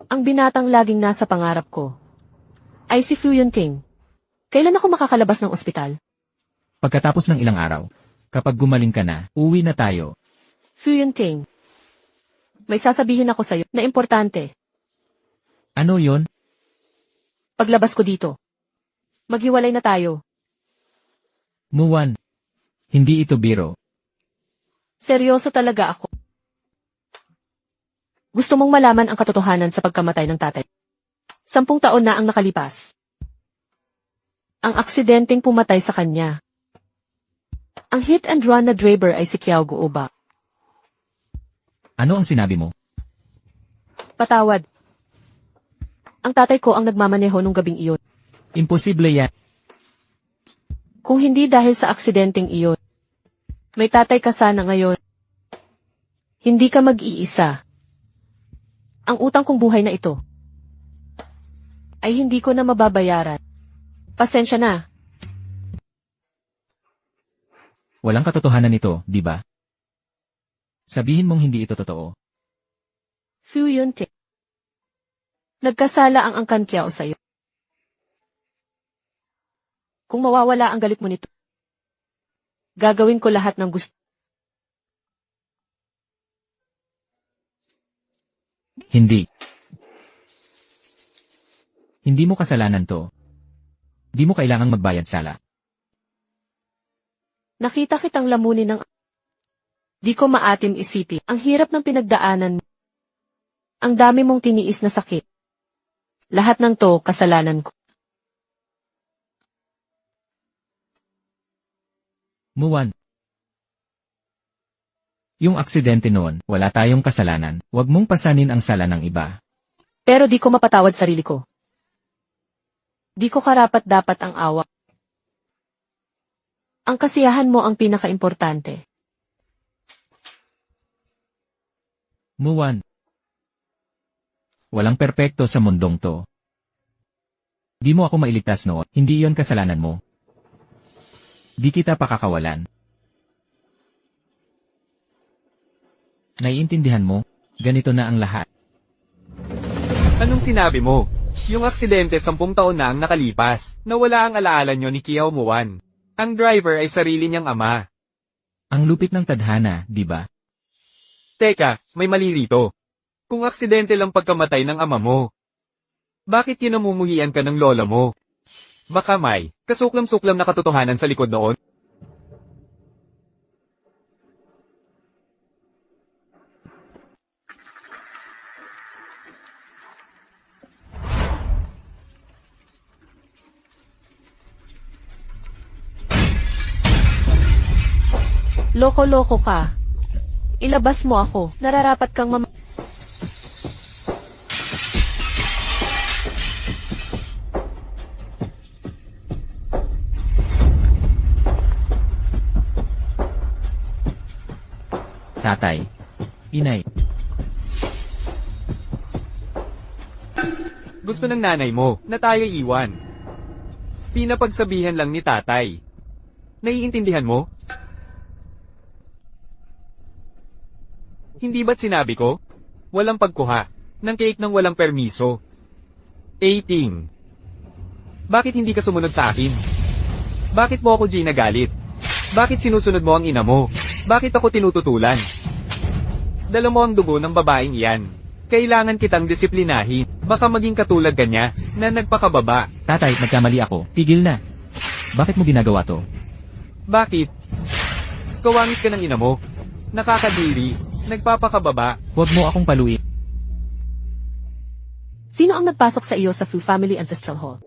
Ang binatang laging nasa pangarap ko ay si Fuyunting. Kailan ako makakalabas ng ospital? Pagkatapos ng ilang araw, kapag gumaling ka na, uwi na tayo. Fuyunting. May sasabihin ako sa'yo na importante. Ano yon? Paglabas ko dito, maghiwalay na tayo. Muan. Hindi ito biro. Seryoso talaga ako. Gusto mong malaman ang katotohanan sa pagkamatay ng tatay. 10 taon na ang nakalipas. Ang aksidenteng pumatay sa kanya. Ang hit and run na driver ay si Kiao Guoba. Ano ang sinabi mo? Patawad. Ang tatay ko ang nagmamaneho nung gabing iyon. Imposible yan. Kung hindi dahil sa aksidenteng iyon, may tatay ka sana ngayon. Hindi ka mag-iisa. Ang utang kong buhay na ito ay hindi ko na mababayaran. Pasensya na. Walang katotohanan ito, di ba? Sabihin mong hindi ito totoo. Fuyunte. Nagkasala ang angkan Kiao sa'yo. Kung mawawala ang galit mo nito, gagawin ko lahat ng gusto. Hindi. Hindi mo kasalanan to. Di mo kailangang magbayad sala. Nakita kitang lamunin ng... Di ko maatim isipin. Ang hirap ng pinagdaanan mo. Ang dami mong tiniis na sakit. Lahat ng to, kasalanan ko. Muwan. Yung aksidente noon, wala tayong kasalanan. Huwag mong pasanin ang sala ng iba. Pero di ko mapatawad sarili ko. Di ko karapat-dapat ang awa. Ang kasiyahan mo ang pinaka-importante. Muwan. Walang perpekto sa mundong to. Di mo ako mailigtas noon, hindi iyon kasalanan mo. Di kita pakakawalan. Naiintindihan mo, ganito na ang lahat. Anong sinabi mo? Yung aksidente 10 taon na ang nakalipas, na wala ang alaala nyo ni Kiao Muwan. Ang driver ay sarili niyang ama. Ang lupit ng tadhana, di ba? Teka, may mali rito. Kung aksidente lang pagkamatay ng ama mo, bakit kinamumuhian ka ng lola mo? Baka may kasuklam-suklam na katotohanan sa likod noon? Loko-loko ka. Ilabas mo ako. Nararapat kang Tatay. Inay. Gusto ng nanay mo na tayo iwan. Pinapagsabihan lang ni tatay. Naiintindihan mo? Hindi ba't sinabi ko? Walang pagkuha ng cake ng walang permiso. 18. Bakit hindi ka sumunod sa akin? Bakit mo ako ginagalit? Bakit sinusunod mo ang ina mo? Bakit ako tinututulan? Dala mo ang dugo ng babaeng iyan. Kailangan kitang disiplinahin. Baka maging katulad ka niya na nagpakababa. Tatay, nagkamali ako. Tigil na. Bakit mo ginagawa to? Bakit? Kawangis ka ng ina mo. Nakakadiri. Nagpapakababa. Huwag mo akong paluin. Sino ang nagpasok sa iyo sa Fu Family Ancestral Hall?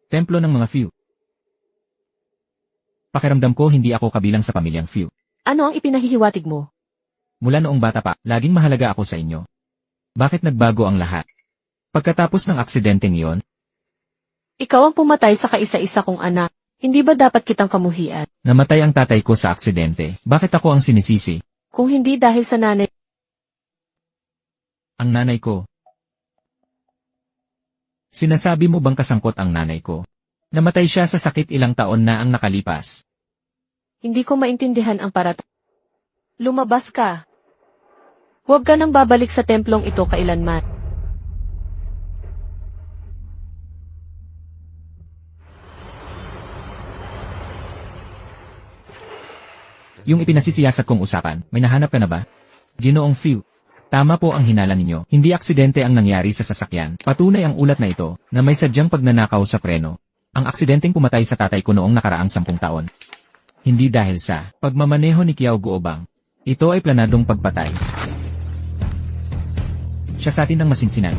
Templo ng mga Few. Pakiramdam ko hindi ako kabilang sa pamilyang Few. Ano ang ipinahihiwatig mo? Mula noong bata pa, laging mahalaga ako sa inyo. Bakit nagbago ang lahat? Pagkatapos ng aksidenteng iyon, Ikaw ang pumatay sa kaisa-isa kong anak. Hindi ba dapat kitang kamuhian? namatay ang tatay ko sa aksidente. Bakit ako ang sinisisi? Kung hindi dahil sa nanay, Ang nanay ko. Sinasabi mo bang kasangkot ang nanay ko? Namatay siya sa sakit ilang taon na ang nakalipas. hindi ko maintindihan ang parat. Lumabas ka. Huwag ka nang babalik sa templong ito kailanman. Yung ipinasisiyasat kong usapan, may nahanap ka na ba? Ginoong Few. Tama po ang hinala ninyo. Hindi aksidente ang nangyari sa sasakyan. Patunay ang ulat na ito, na may sadyang pagnanakaw sa preno. Ang aksidenteng pumatay sa tatay ko noong nakaraang 10 taon. Hindi dahil sa pagmamaneho ni Kiao Guobang. Ito ay planadong pagpatay. Siya sa atin ang masinsinan.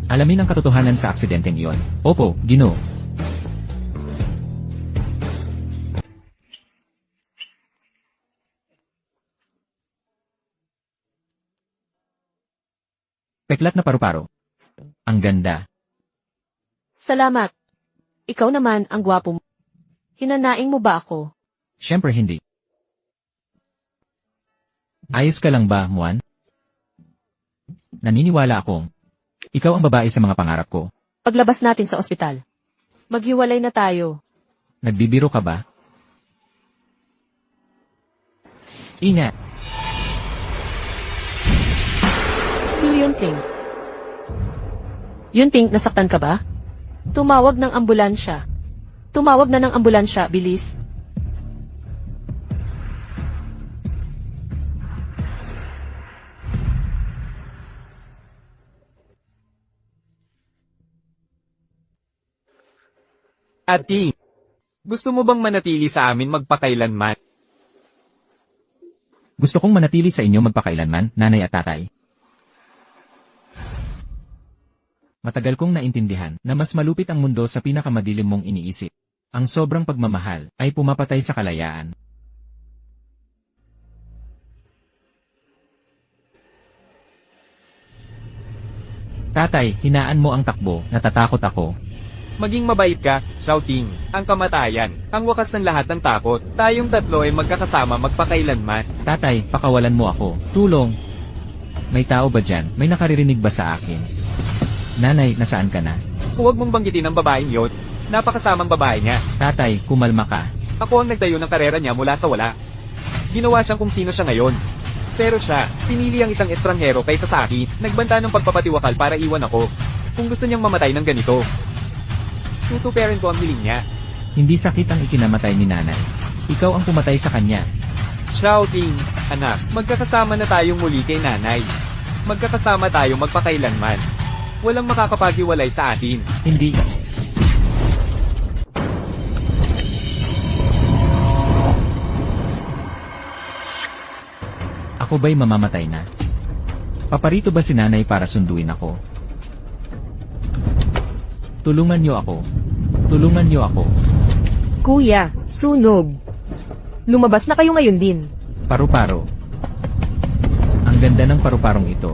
Alamin ang katotohanan sa aksidenteng iyon. Opo, Ginoo. Peklat na paru-paro. Ang ganda. Salamat. Ikaw naman ang gwapo mo. Hinanaing mo ba ako? Siyempre hindi. Ayos ka lang ba, Muan? Naniniwala akong ikaw ang babae sa mga pangarap ko. Paglabas natin sa ospital. Maghiwalay na tayo. Nagbibiro ka ba? Ingat. Yunting. Yunting, nasaktan ka ba? Tumawag ng ambulansya. Tumawag na ng ambulansya, bilis. Ati, gusto mo bang manatili sa amin magpakailanman? Gusto kong manatili sa inyo magpakailanman, nanay at tatay. Matagal kong naintindihan na mas malupit ang mundo sa pinakamadilim mong iniisip. Ang sobrang pagmamahal ay pumapatay sa kalayaan. Tatay, hinaan mo ang takbo, natatakot ako. Maging mabait ka, Xiaoting. Ang kamatayan, ang wakas ng lahat ng takot. Tayong tatlo ay magkakasama magpakailanman. Tatay, pakawalan mo ako. Tulong! May tao ba dyan? May nakaririnig ba sa akin? Nanay, nasaan ka na? Huwag mong banggitin ang babaeng yon. Napakasamang babae niya. Tatay, kumalma ka. Ako ang nagtayo ng karera niya mula sa wala. Ginawa siyang kung sino siya ngayon. Pero siya, pinili ang isang estranghero kaysa sa akin. Nagbanta ng pagpapatiwakal para iwan ako. Kung gusto niyang mamatay ng ganito. Tutuperin ko ang hiling niya. Hindi sakit ang ikinamatay ni nanay. Ikaw ang pumatay sa kanya. Xiaoting, anak, magkakasama na tayong muli kay nanay. Magkakasama tayong magpakailanman. Walang makakapaghiwalay sa atin. Hindi. Ako ba'y mamamatay na? Paparito ba si nanay para sunduin ako? Tulungan niyo ako. Tulungan niyo ako. Kuya, sunog. Lumabas na kayo ngayon din. Paru-paro. Ang ganda ng paru-parong ito.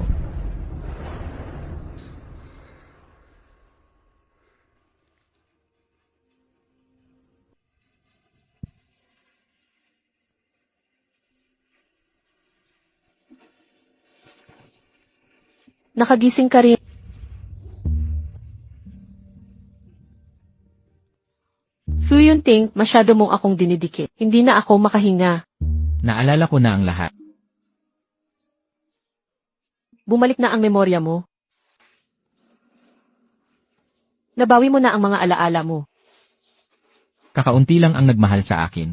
Nakagising ka rin. Fuyunting, masyado mong akong dinidikit. Hindi na ako makahinga. Naalala ko na ang lahat. Bumalik na ang memorya mo. Nabawi mo na ang mga alaala mo. Kakaunti lang ang nagmahal sa akin.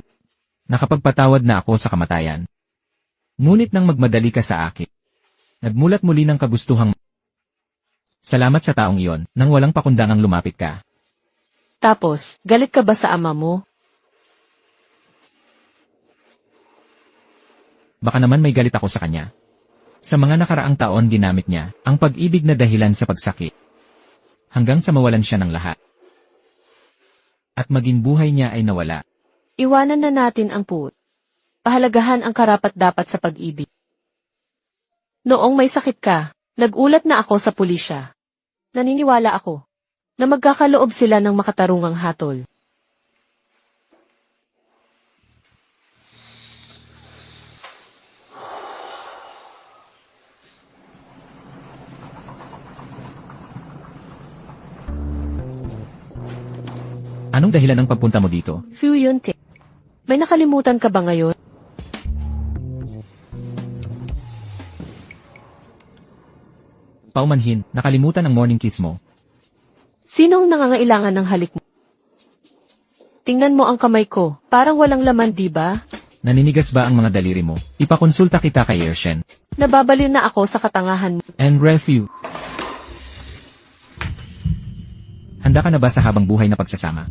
Nakapagpatawad na ako sa kamatayan. Ngunit nang magmadali ka sa akin, nagmulat muli ng kagustuhang. Salamat sa taong iyon, nang walang pakundangang lumapit ka. Tapos, galit ka ba sa ama mo? Baka naman may galit ako sa kanya. Sa mga nakaraang taon ginamit niya, ang pag-ibig na dahilan sa pagsakit. Hanggang sa mawalan siya ng lahat. At maging buhay niya ay nawala. Iwanan na natin ang puot. Pahalagahan ang karapat-dapat sa pag-ibig. Noong may sakit ka, nagulat na ako sa pulisya. Naniniwala ako na magkakaloob sila ng makatarungang hatol. Anong dahilan ng pagpunta mo dito? Fuyunting, may nakalimutan ka ba ngayon? Paumanhin, nakalimutan ang morning kiss mo. Sinong nangangailangan ng halik mo? Tingnan mo ang kamay ko, parang walang laman, di ba? Naninigas ba ang mga daliri mo? Ipakonsulta kita kay Ershen. Nababaliw na ako sa katangahan mo. And refu. Handa ka na ba sa habang buhay na pagsasama?